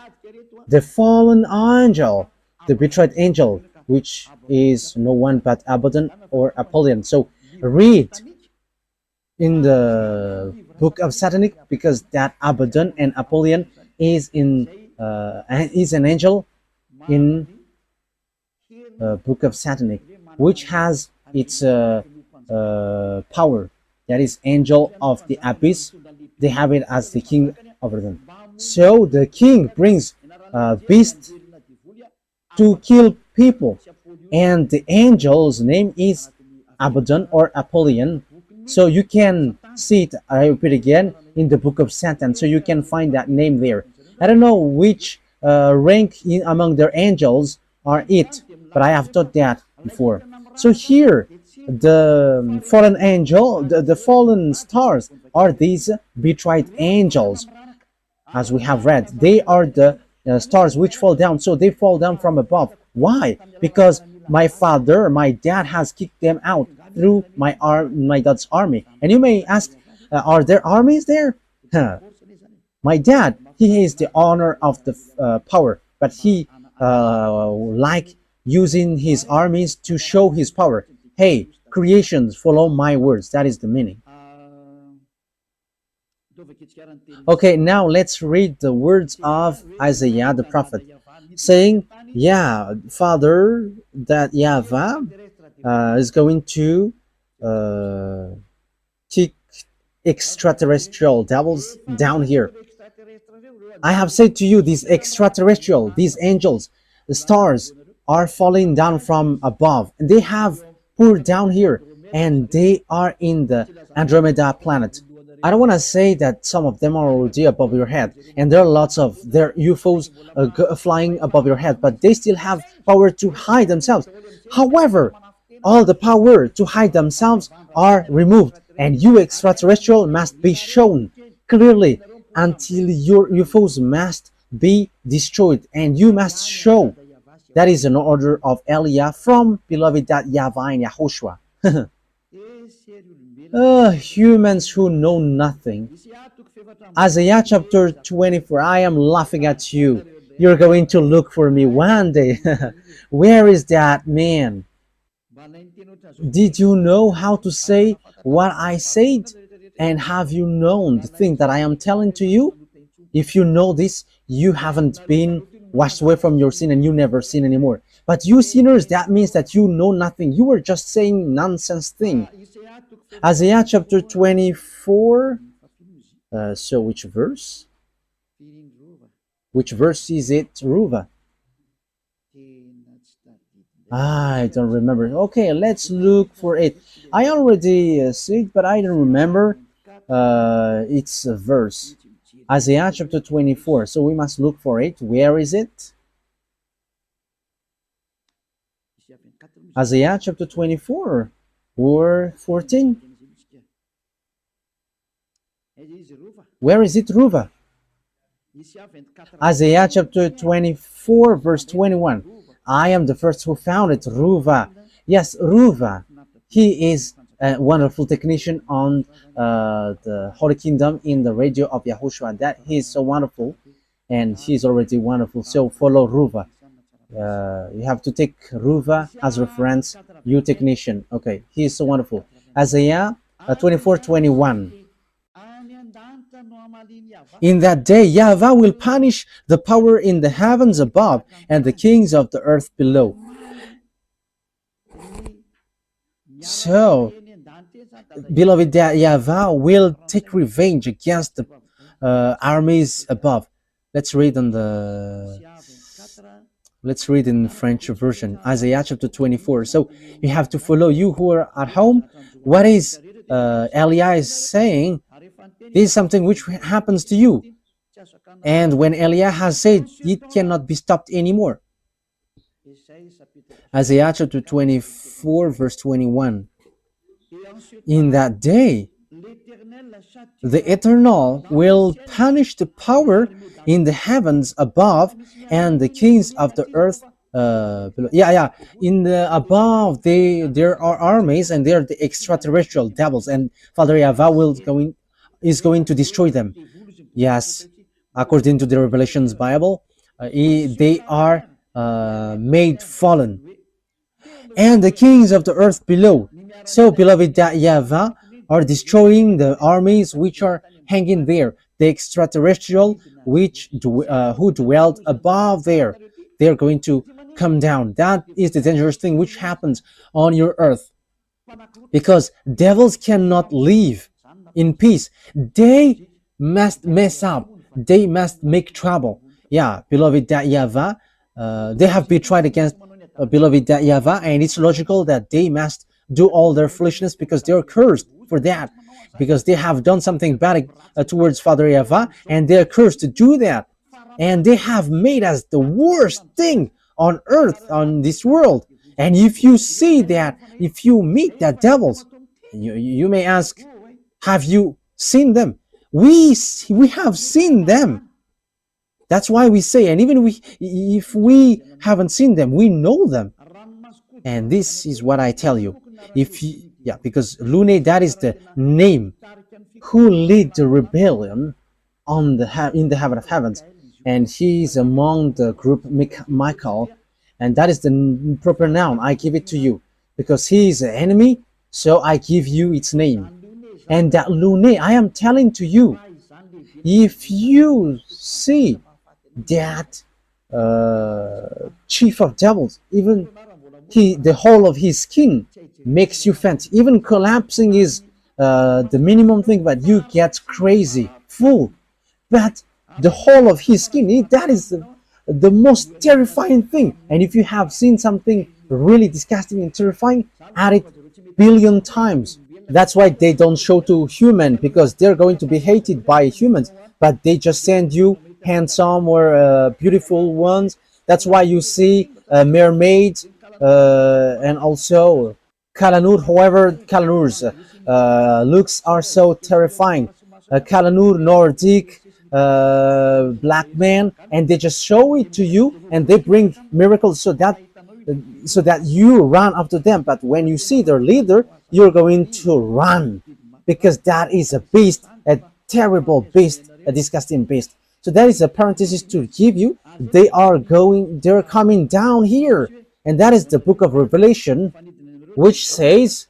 the fallen angel, the betrayed angel, which is no one but Abaddon or Apollyon. So read in the book of Satanic, because that Abaddon and Apollyon is an angel in book of Satanic, which has its power. That is angel of the abyss. They have it as the king over them. So the king brings a beast to kill people, and the angel's name is Abaddon or Apollyon. So you can see it, I repeat again, in the book of Satan. So you can find that name there. I don't know which rank among their angels are it, but I have taught that before. So here, the fallen angel, the fallen stars are these betrayed angels, as we have read. They are the stars which fall down, so they fall down from above. Why? Because my dad has kicked them out through my dad's army. And you may ask, are there armies there? My dad, he is the owner of the power, but he like using his armies to show his power. Hey, creations, follow my words. That is the meaning. Okay, now let's read the words of Isaiah the prophet, saying, yeah, Father, that YAHVAH is going to kick extraterrestrial devils down here. I have said to you, these extraterrestrial, these angels, the stars are falling down from above, and they have poured down here, and they are in the Andromeda planet. I don't want to say that some of them are already above your head, and there are lots of their UFOs flying above your head, but they still have power to hide themselves. However, all the power to hide themselves are removed, and you extraterrestrial must be shown clearly until your UFOs must be destroyed, and you must show. That is an order of Elia from beloved YAHVAH and YAHOSHUAH. Humans who know nothing. Isaiah chapter 24, I am laughing at you. You're going to look for me one day. Where is that man? Did you know how to say what I said? And have you known the thing that I am telling to you? If you know this, you haven't been washed away from your sin and you never sin anymore. But you sinners, that means that you know nothing. You were just saying nonsense thing. Isaiah chapter 24. So which verse? Which verse is it, Ruva? I don't remember. Okay, let's look for it. I already see it, but I don't remember its verse. Isaiah chapter 24. So we must look for it. Where is it? Isaiah chapter 24 or 14. Where is it, Ruva? Isaiah chapter 24 verse 21. I am the first who found it, Ruva. Yes, Ruva. He is a wonderful technician on the Holy Kingdom in the radio of YAHOSHUAH. That he is so wonderful, and he's already wonderful. So follow Ruva. You have to take Ruva as reference, you technician. Okay, he is so wonderful. Isaiah 24:21. In that day, YAHVAH will punish the power in the heavens above and the kings of the earth below. So, beloved, that YAHVAH will take revenge against the armies above. Let's read in French version, Isaiah chapter 24. So you have to follow, you who are at home. What is Elia is saying? This is something which happens to you. And when Elia has said, it cannot be stopped anymore. Isaiah chapter 24 verse 21. In that day, the Eternal will punish the power in the heavens above and the kings of the earth below. In the above, there are armies, and they are the extraterrestrial devils, and Father YAHVAH is going to destroy them. Yes, according to the Revelations Bible, they are made fallen, and the kings of the earth below. So, beloved, that YAHVAH are destroying the armies which are hanging there, the extraterrestrial who dwelled above there. They are going to come down. That is the dangerous thing which happens on your earth, because devils cannot live in peace. They must mess up. They must make trouble. Yeah, beloved, that YAHVAH, they have betrayed against beloved, that YAHVAH, and it's logical that they must do all their foolishness, because they are cursed for that, because they have done something bad towards Father YAHVAH, and they are cursed to do that, and they have made us the worst thing on earth, on this world. And if you see that, if you meet that devils, you may ask, have you seen them? We have seen them. That's why we say, and even if we haven't seen them, we know them. And this is what I tell you. Because Lune, that is the name who lead the rebellion in the heaven of heavens, and he is among the group Michael, and that is the proper noun. I give it to you because he is an enemy, so I give you its name. And that Lune, I am telling to you, if you see that chief of devils, even the whole of his skin makes you faint, even collapsing is the minimum thing, but you get crazy, full. But the whole of his skin, that is the most terrifying thing. And if you have seen something really disgusting and terrifying, add it billion times. That's why they don't show to human, because they're going to be hated by humans, but they just send you handsome or beautiful ones. That's why you see mermaids and also Kalanur. However, Kalanur's looks are so terrifying. Kalanur, Nordic, black man, and they just show it to you, and they bring miracles so that you run after them. But when you see their leader, you're going to run, because that is a beast, a terrible beast, a disgusting beast. So that is a parenthesis to give you. They're coming down here, and that is the book of Revelation, which says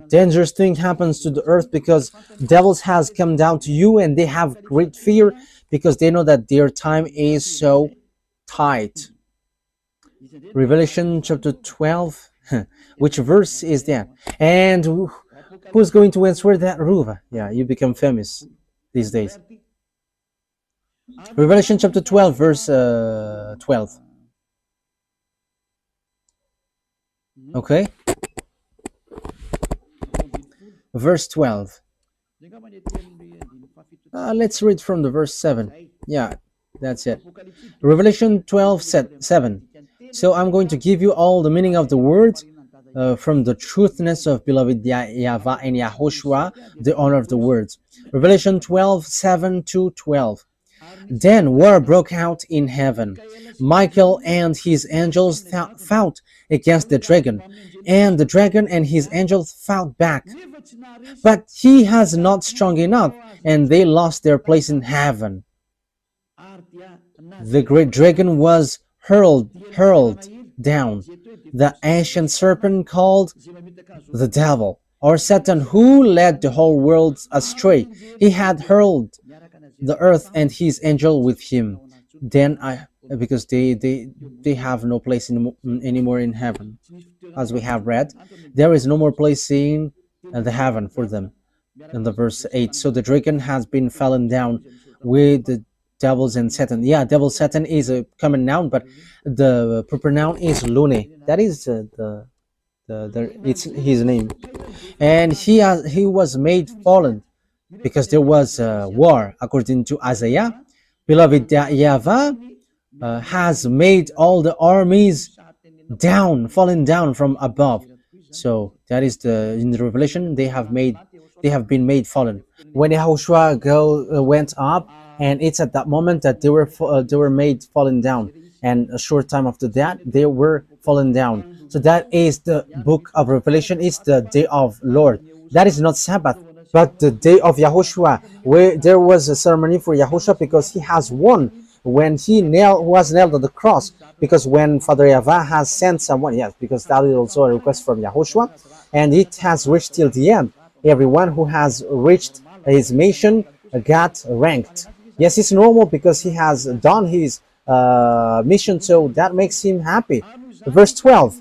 dangerous thing happens to the earth because devils has come down to you, and they have great fear because they know that their time is so tight. Revelation chapter 12. Which verse is that? And who's going to answer that, Ruva? Yeah, you become famous these days. Revelation chapter 12, verse 12. Okay? Verse 12. Let's read from the verse 7. Yeah, that's it. Revelation 12, 7. So I'm going to give you all the meaning of the words from the truthness of beloved YAHVAH and YAHOSHUAH, the honor of the words. Revelation 12:7-12. Then war broke out in heaven. Michael and his angels fought against the dragon, and the dragon and his angels fought back. But he has not strong enough, and they lost their place in heaven. The great dragon was hurled down, the ancient serpent called the devil, or Satan, who led the whole world astray. He had hurled the earth and his angel with him. Then because they have no place anymore in heaven, as we have read, there is no more place in the heaven for them. In the verse 8, so the dragon has been fallen down with the devils and Satan. Yeah, devil Satan is a common noun, but the proper noun is Lune. That is it's his name, and he was made fallen because there was a war, according to Isaiah. Beloved YAHVAH has made all the armies fallen down from above. So that is in the Revelation they have been made fallen. When YAHOSHUAH went up, and it's at that moment that they were made fallen down, and a short time after that they were fallen down. So that is the book of Revelation. It's the day of Lord. That is not Sabbath, but the day of YAHOSHUAH, where there was a ceremony for YAHOSHUAH because he has won when he was nailed on the cross. Because when Father YAHVAH has sent someone, yes, because that is also a request from YAHOSHUAH, and it has reached till the end. Everyone who has reached his mission got ranked. Yes, it's normal because he has done his mission, so that makes him happy. Verse 12,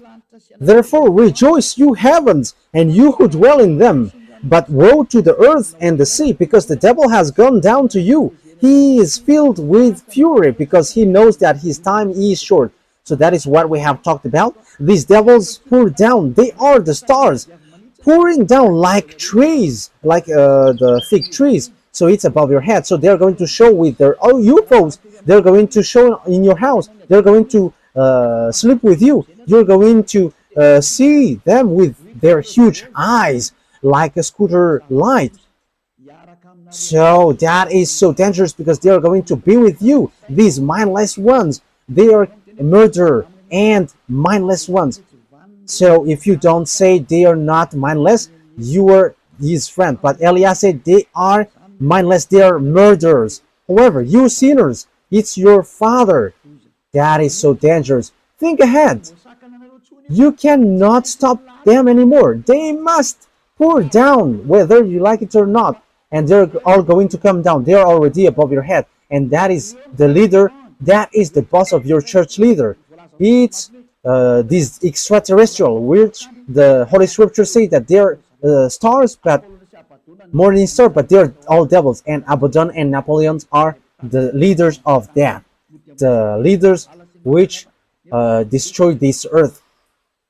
therefore rejoice, you heavens, and you who dwell in them. But woe to the earth and the sea, because the devil has gone down to you. He is filled with fury because he knows that his time is short. So that is what we have talked about. These devils pour down. They are the stars pouring down like trees, like the fig trees. So it's above your head. So they're going to show with their UFOs. They're going to show in your house. They're going to sleep with you. You're going to see them with their huge eyes, like a scooter light. So that is so dangerous because they are going to be with you. These mindless ones, they are murder and mindless ones. So if you don't say they are not mindless, you are his friend. But Elias said they are mindless, they are murderers. However, you sinners, it's your father. That is so dangerous. Think ahead. You cannot stop them anymore. They must pour down, whether you like it or not. And they're all going to come down. They are already above your head. And that is the leader. That is the boss of your church leader. It's this extraterrestrial, which the Holy Scripture say that they're stars, but morning star, but they're all devils. And Abaddon and Napoleon are the leaders of that. The leaders which destroy this earth.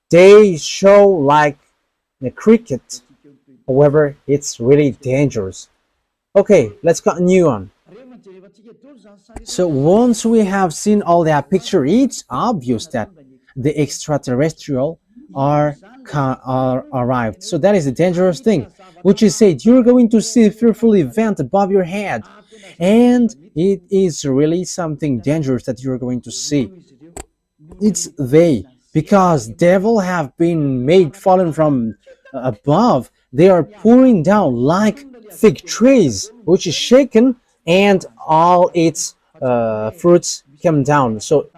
They show like a cricket. However, it's really dangerous. Okay, let's continue on. So once we have seen all that picture, it's obvious that the extraterrestrial are arrived. So that is a dangerous thing, which is said you're going to see a fearful event above your head, and it is really something dangerous that you're going to see. It's they, because devil have been made fallen from above. They are pouring down like fig trees, which is shaken, and all its fruits come down. So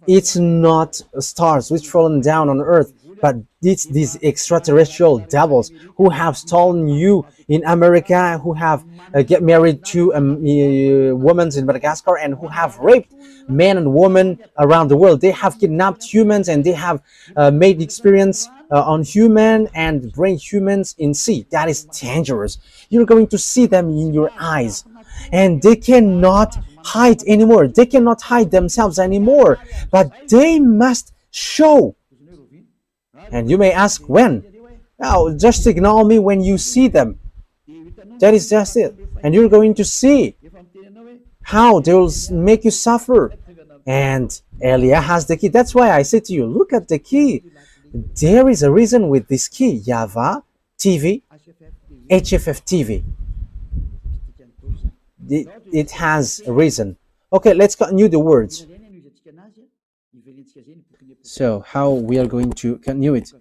it's not stars which fallen down on earth, but it's these extraterrestrial devils who have stolen you in America, who have get married to women in Madagascar, and who have raped men and women around the world. They have kidnapped humans, and they have made experience on human and bring humans in sea. That is dangerous. You're going to see them in your eyes, and they cannot hide anymore. They cannot hide themselves anymore, but they must show. And you may ask when. Now, just ignore me when you see them. That is just it. And you're going to see how they will make you suffer. and Elia has the key. That's why I said to you, look at the key. There is a reason with this key, YAHVAH TV, HFF TV. It has a reason. Okay, let's continue the words. So how we are going to continue it?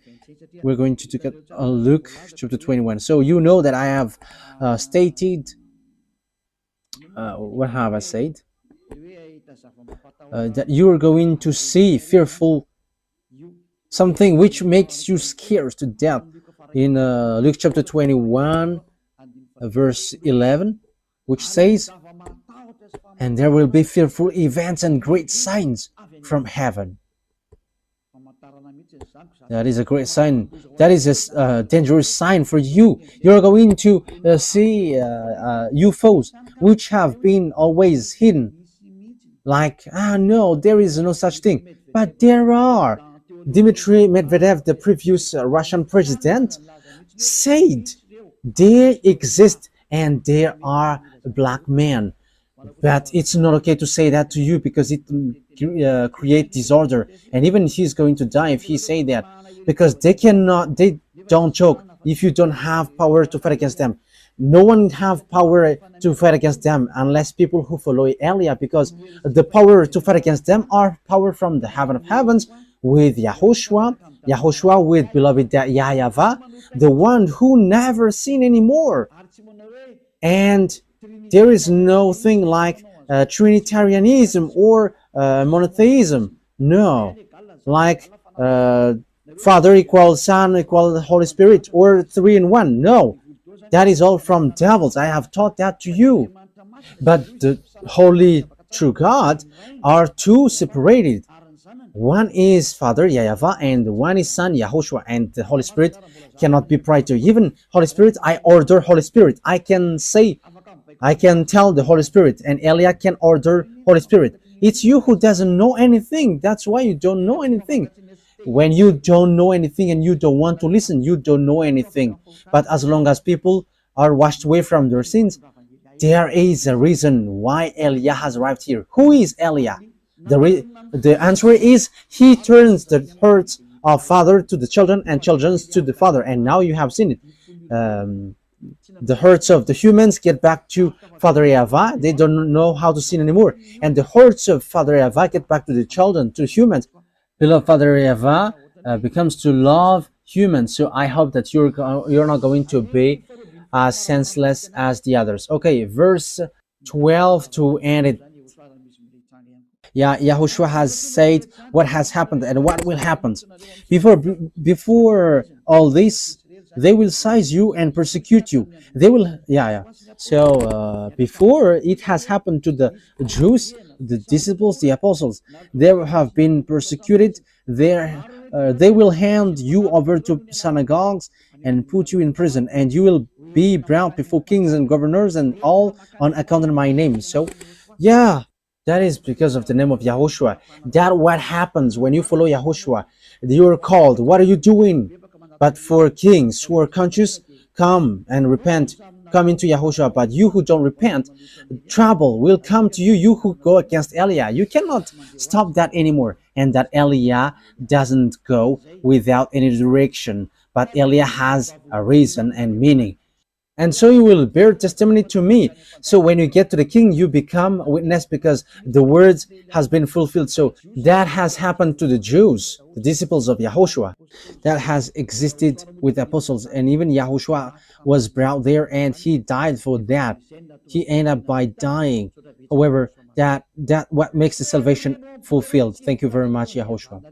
We're going to take a look chapter 21. So you know that I have stated, what have I said? That you are going to see fearful something which makes you scared to death in Luke chapter 21 verse 11, which says, and there will be fearful events and great signs from heaven. That is a great sign. That is a dangerous sign for you. You're going to see UFOs which have been always hidden. Like, no, there is no such thing. But there are. Dmitry Medvedev, the previous Russian president, said they exist and there are black men. But it's not okay to say that to you because it creates disorder. And even he's going to die if he say that, because they don't joke if you don't have power to fight against them. No one have power to fight against them unless people who follow Elia, because the power to fight against them are power from the heaven of heavens with YAHOSHUAH with beloved YAHVAH, the one who never seen anymore. And there is no thing like Trinitarianism or monotheism. No, like Father equals Son equals Holy Spirit or 3 in 1. No, that is all from devils. I have taught that to you. But the Holy True God are two separated. One is Father YAHVAH and one is Son YAHOSHUAH, and the Holy Spirit cannot be prior to. Even Holy Spirit, I order Holy Spirit. I can tell the Holy Spirit, and Elia can order Holy Spirit. It's you who doesn't know anything. That's why you don't know anything. When you don't know anything and you don't want to listen, you don't know anything. But as long as people are washed away from their sins, there is a reason why Elia has arrived here. Who is Elia? The answer is he turns the hearts of father to the children and children to the father. And now you have seen it. The hearts of the humans get back to Father YAHVAH. They don't know how to sin anymore. And the hearts of Father YAHVAH get back to the children, to humans. Beloved Father YAHVAH becomes to love humans. So I hope that you're not going to be as senseless as the others. Okay, verse 12 to end it. YAHOSHUAH has said what has happened and what will happen. Before all this, they will seize you and persecute you. They will, So before it has happened to the Jews, the disciples, the apostles, they have been persecuted. They will hand you over to synagogues and put you in prison, and you will be brought before kings and governors and all on account of my name. So, that is because of the name of YAHOSHUAH. That what happens when you follow YAHOSHUAH. You are called. What are you doing? But for kings who are conscious, come and repent. Come into YAHOSHUAH. But you who don't repent, trouble will come to you. You who go against Elia. You cannot stop that anymore. And that Elia doesn't go without any direction. But Elia has a reason and meaning. And so you will bear testimony to me. So when you get to the king, you become a witness because the words has been fulfilled. So that has happened to the Jews, the disciples of YAHOSHUAH. That has existed with the apostles. And even YAHOSHUAH was brought there and he died for that. He ended up by dying. However, that what makes the salvation fulfilled. Thank you very much, YAHOSHUAH.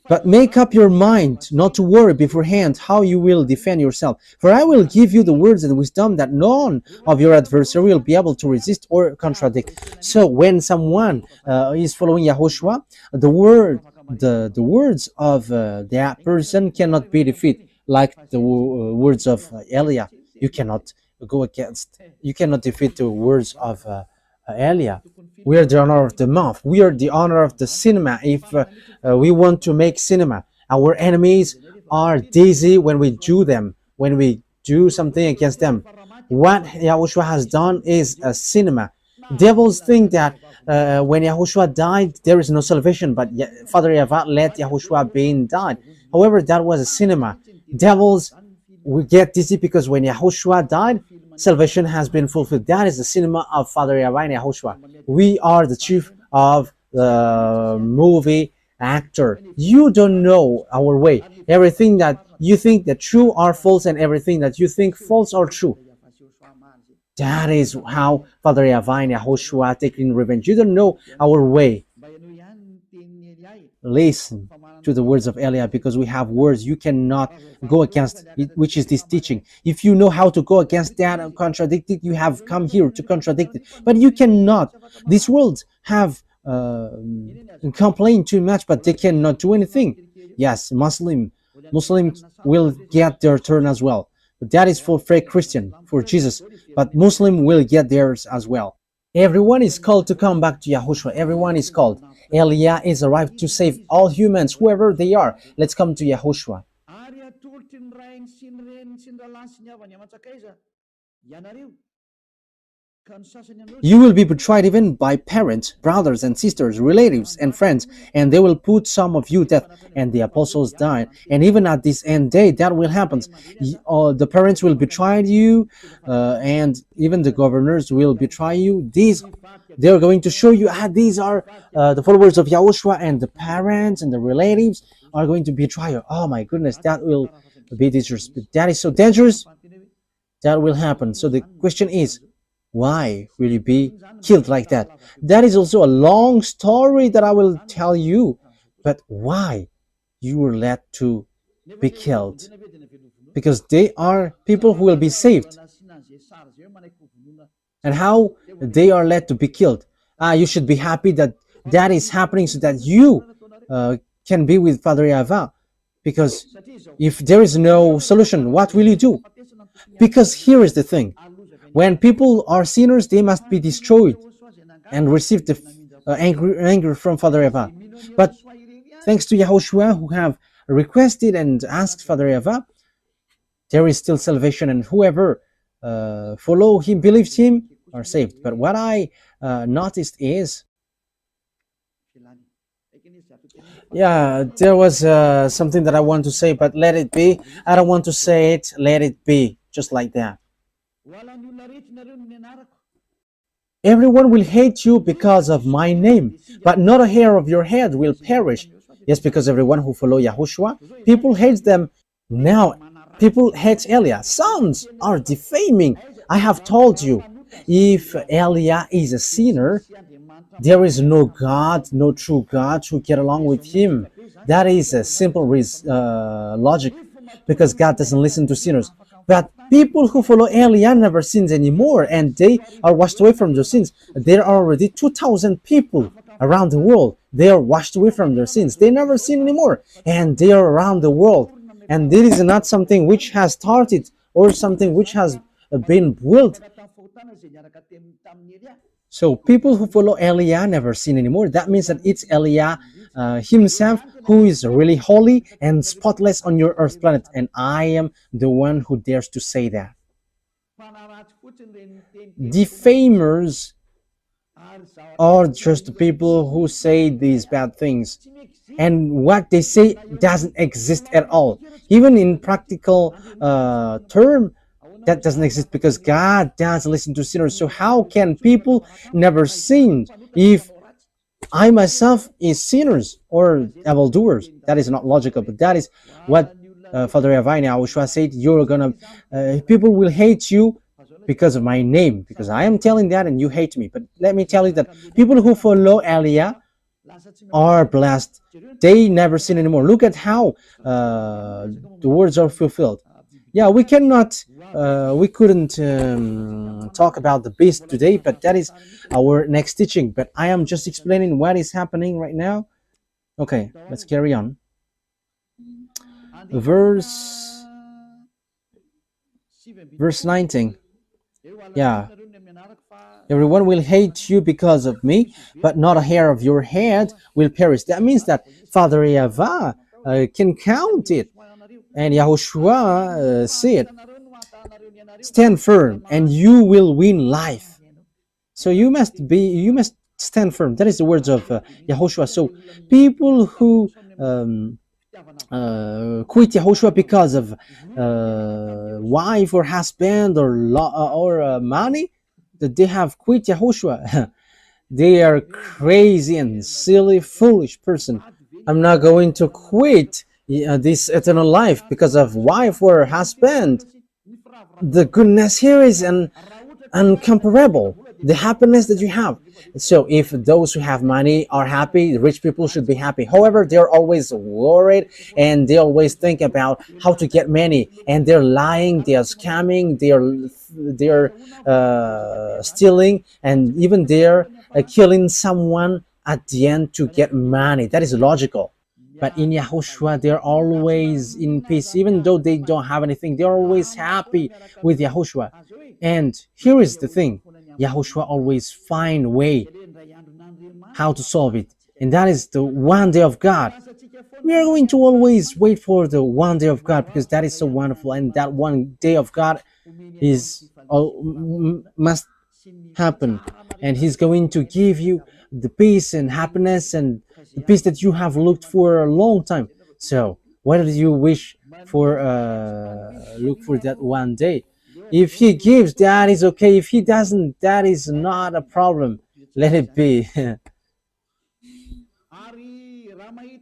But make up your mind not to worry beforehand how you will defend yourself. For I will give you the words and wisdom that none of your adversary will be able to resist or contradict. So when someone is following YAHOSHUAH, the words of that person cannot be defeated, like the words of Elia. You cannot defeat the words of Elia. We are the honor of the mouth. We are the honor of the cinema. If we want to make cinema, our enemies are dizzy when we do them, when we do something against them. What YAHOSHUAH has done is a cinema. Devils think that when Yahushua died, there is no salvation, but Father Yahweh let Yahushua being died. However, that was a cinema. Devils we get dizzy because when Yahushua died, salvation has been fulfilled. That is the cinema of Father Yahweh and Yahushua. We are the chief of the movie actor. You don't know our way. Everything that you think that true are false, and everything that you think false are true. That is how Father Yahweh and Yahushua taking revenge. You don't know our way. Listen to the words of Eliah, because we have words you cannot go against it, which is this teaching. If you know how to go against that and contradict it, you have come here to contradict it, but you cannot. These words have complained too much, but they cannot do anything. Yes, Muslims will get their turn as well, but that is for fake Christian, for Jesus, but Muslim will get theirs as well. Everyone is called to come back to Yahushua. Everyone is called. Eliah is arrived to save all humans, whoever they are. Let's come to Yahushua. You will be betrayed even by parents, brothers and sisters, relatives and friends, and they will put some of you to death. And the apostles died. And even at this end day, that will happen. The parents will betray you, and even the governors will betray you. They're going to show you, these are the followers of Yahushua, and the parents and the relatives are going to betray you. Oh my goodness, that will be dangerous. That is so dangerous. That will happen. So the question is, why will you be killed like that? That is also a long story that I will tell you. But why you were led to be killed? Because they are people who will be saved. And how they are led to be killed? You should be happy that that is happening so that you can be with Father Yahweh. Because if there is no solution, what will you do? Because here is the thing. When people are sinners, they must be destroyed and receive the anger from Father Yahweh. But thanks to Yahushua, who have requested and asked Father Yahweh, there is still salvation, and whoever follow him, believes him, are saved. But what I noticed is, there was something that I want to say, but let it be. I don't want to say it. Let it be, just like that. Everyone will hate you because of my name, but not a hair of your head will perish. Yes, because everyone who follow Yahushua, people hate them. Now, people hate Eliah. Sons are defaming. I have told you, if Eliah is a sinner, there is no God, no true God to get along with him. That is a simple logic, because God doesn't listen to sinners. But people who follow Eliah never sins anymore, and they are washed away from their sins. There are already 2,000 people around the world. They are washed away from their sins. They never sin anymore, and they are around the world. And this is not something which has started or something which has been built. So people who follow Eliah never sin anymore. That means that it's Eliah himself who is really holy and spotless on your earth planet, and I am the one who dares to say that. Defamers are just people who say these bad things, and what they say doesn't exist at all. Even in practical term, that doesn't exist, because God doesn't listen to sinners. So how can people never sin if I myself is sinners or evildoers? That is not logical, but that is what Father Yahweh and Yahushua said. You're gonna, people will hate you because of my name, because I am telling that and you hate me. But let me tell you that people who follow Eliah are blessed. They never sin anymore. Look at how the words are fulfilled. We cannot, we couldn't talk about the beast today, but that is our next teaching. But I am just explaining what is happening right now. Okay, let's carry on. Verse 19. Everyone will hate you because of me, but not a hair of your head will perish. That means that Father Yahweh can count it. And Yahushua said, stand firm and you will win life. So you must stand firm. That is the words of Yahushua. So people who quit Yahushua because of wife or husband or money, that they have quit Yahushua. They are crazy and silly, foolish person. I'm not going to quit this eternal life because of wife or husband. The goodness here is uncomparable. The happiness that you have. So if those who have money are happy, rich people should be happy. However, they're always worried and they always think about how to get money, and they're lying, they are scamming, they're stealing, and even they're killing someone at the end to get money. That is logical. But in Yahushua, they're always in peace. Even though they don't have anything, they're always happy with Yahushua. And here is the thing. Yahushua always find a way how to solve it. And that is the one day of God. We are going to always wait for the one day of God because that is so wonderful. And that one day of God is must happen. And He's going to give you the peace and happiness and the peace that you have looked for a long time. So what do you wish for? Look for that one day. If He gives, that is okay. If He doesn't, that is not a problem. Let it be.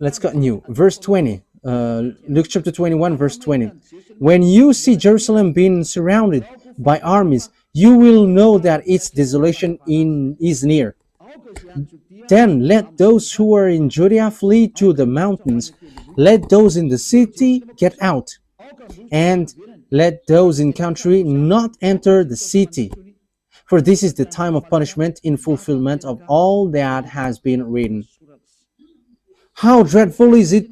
Let's continue. Verse 20. Luke chapter 21, verse 20. When you see Jerusalem being surrounded by armies, you will know that its desolation is near. Then let those who are in Judea flee to the mountains. Let those in the city get out. And let those in country not enter the city. For this is the time of punishment in fulfillment of all that has been written. How dreadful is it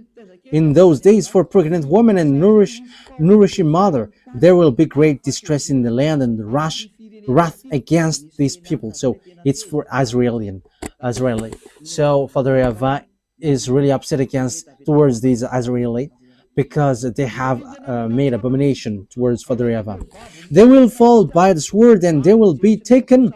in those days for pregnant woman and nourishing mother. There will be great distress in the land and wrath against these people. So it's for Israeli. So Father YAHVAH is really upset towards these Israeli because they have made abomination towards Father YAHVAH. They will fall by the sword and they will be taken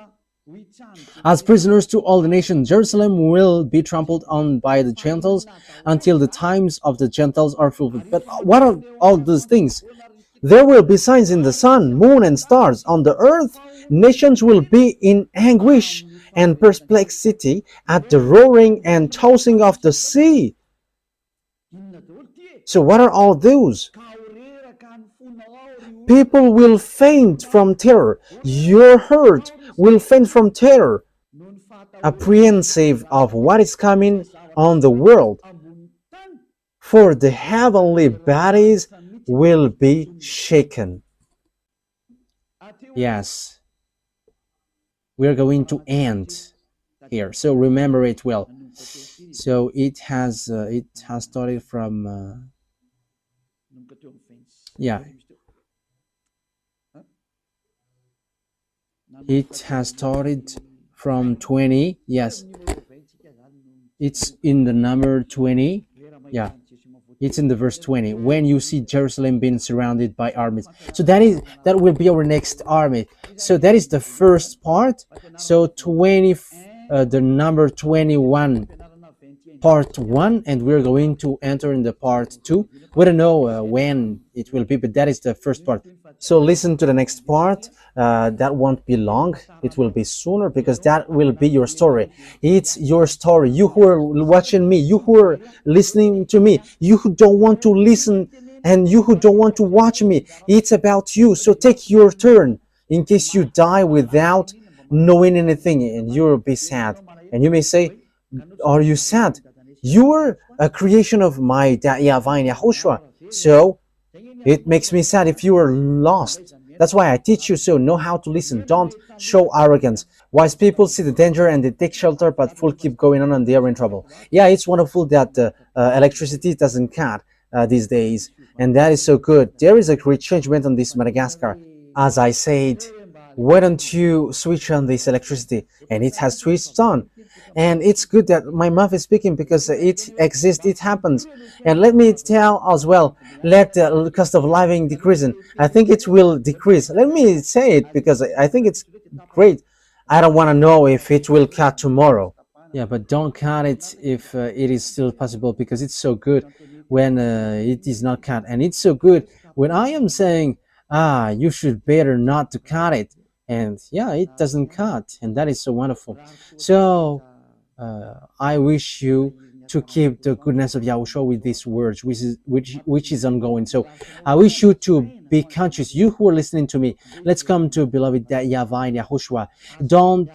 as prisoners to all the nations. Jerusalem will be trampled on by the Gentiles until the times of the Gentiles are fulfilled. But what are all those things? There will be signs in the sun, moon, and stars. On the earth, nations will be in anguish and perplexity at the roaring and tossing of the sea. So what are all those? People will faint from terror. Your heart will faint from terror, apprehensive of what is coming on the world. For the heavenly bodies will be shaken. Yes, we are going to end here. So remember it well. So it has started from it has started from 20. Yes, it's in the number 20. Yeah, it's in the verse 20. When you see Jerusalem being surrounded by armies. So that will be our next army. So that is the first part. So the number 21, part 1, and we're going to enter in the part 2. We don't know when it will be, but that is the first part. So listen to the next part. That won't be long. It will be sooner because that will be your story. It's your story. You who are watching me, you who are listening to me, you who don't want to listen and you who don't want to watch me, it's about you. So take your turn in case you die without knowing anything, and you'll be sad. And you may say, are you sad? You are a creation of my YAHVAH and YAHOSHUAH. So it makes me sad if you are lost. That's why I teach you, so know how to listen. Don't show arrogance. Wise people see the danger and they take shelter, but fools keep going on and they are in trouble. Yeah, it's wonderful that electricity doesn't cut these days, and that is so good. There is a great changement on this Madagascar. As I said, why don't you switch on this electricity? And it has switched on. And it's good that my mouth is speaking because it exists, it happens. And let me tell as well, let the cost of living decrease. I think it will decrease. Let me say it because I think it's great. I don't want to know if it will cut tomorrow. Yeah, but don't cut it if it is still possible, because it's so good when it is not cut, and it's so good when I am saying, you should better not to cut it, and yeah, it doesn't cut, and that is so wonderful. So I wish you to keep the goodness of Yahushua with these words, which is ongoing. So I wish you to be conscious. You who are listening to me, let's come to beloved YAHVAH and YAHOSHUAH. Don't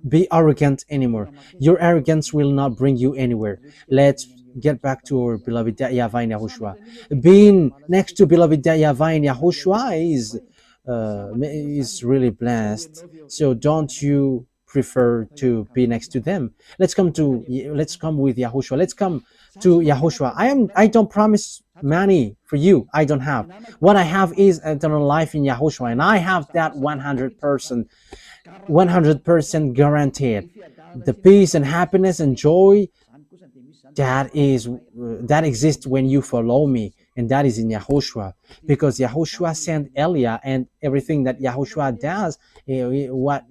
be arrogant anymore. Your arrogance will not bring you anywhere. Let's get back to our beloved YAHVAH and YAHOSHUAH. Being next to beloved YAHVAH and YAHOSHUAH is really blessed. So don't you prefer to be next to them? Let's come with YAHOSHUAH. Let's come to YAHOSHUAH. I don't promise money for you. I don't have. What I have is eternal life in YAHOSHUAH, and I have that 100% guaranteed. The peace and happiness and joy that exists when you follow me, and that is in YAHOSHUAH, because YAHOSHUAH sent Elia, and everything that YAHOSHUAH does, what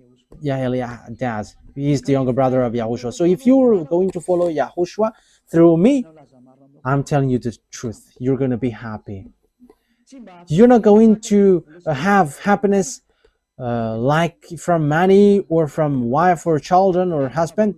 Elia does, he is the younger brother of YAHOSHUAH. So if you're going to follow YAHOSHUAH through me, I'm telling you the truth, you're going to be happy. You're not going to have happiness like from money or from wife or children or husband,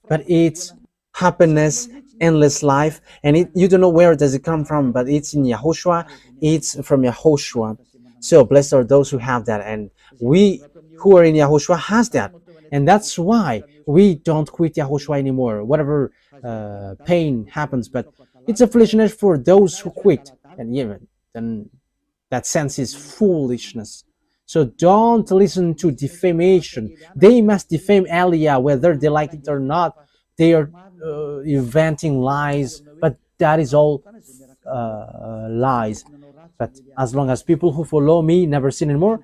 but it's happiness, endless life, and you don't know where does it come from, but it's in YAHOSHUAH. It's from YAHOSHUAH. So blessed are those who have that, and we who are in YAHOSHUAH has that, and that's why we don't quit YAHOSHUAH anymore, whatever pain happens. But it's a foolishness for those who quit, and even then that sense is foolishness. So don't listen to defamation. They must defame Elia whether they like it or not. They are inventing lies, but that is all lies. But as long as people who follow me never sin anymore,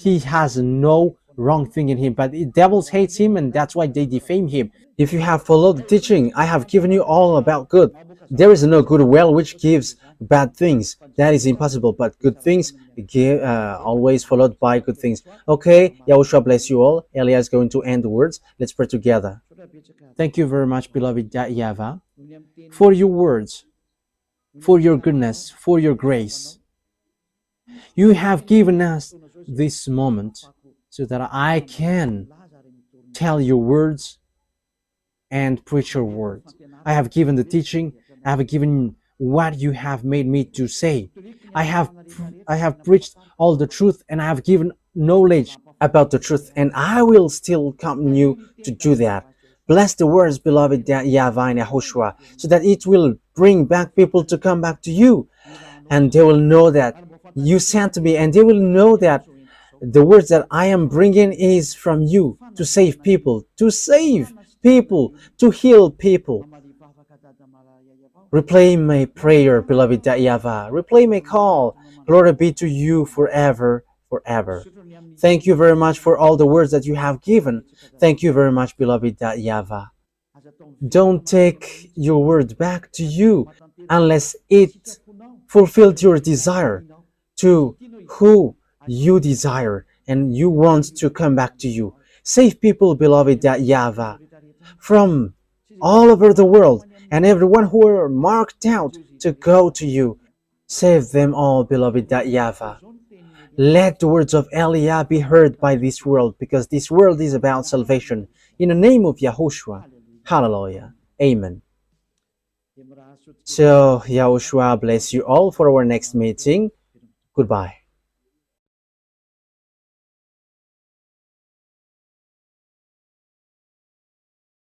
he has no wrong thing in him. But the devils hates him, and that's why they defame him. If you have followed the teaching, I have given you all about good. There is no good well which gives bad things. That is impossible. But good things always followed by good things. Okay, Yahushua bless you all. Elia is going to end the words. Let's pray together. Thank you very much, beloved YAHVAH, for your words, for your goodness, for your grace. You have given us this moment so that I can tell your words and preach your word. I have given the teaching. I have given what you have made me to say. I have preached all the truth, and I have given knowledge about the truth, and I will still continue to do that. Bless the words, beloved YAHVAH and YAHOSHUAH, so that it will bring back people to come back to you, and they will know that you sent me, and they will know that the words that I am bringing is from you, to save people, to heal people. Replay my prayer, beloved YAHVAH. Replay my call. Glory be to you forever, forever. Thank you very much for all the words that you have given. Thank you very much, beloved YAHVAH. Don't take your word back to you unless it fulfilled your desire to who you desire and you want to come back to you. Save people, beloved YAHVAH, from all over the world, and everyone who are marked out to go to you. Save them all, beloved YAHVAH. Let the words of Elia be heard by this world, because this world is about salvation. In the name of YAHOSHUAH. Hallelujah. Amen. So, YAHOSHUAH bless you all for our next meeting. Goodbye.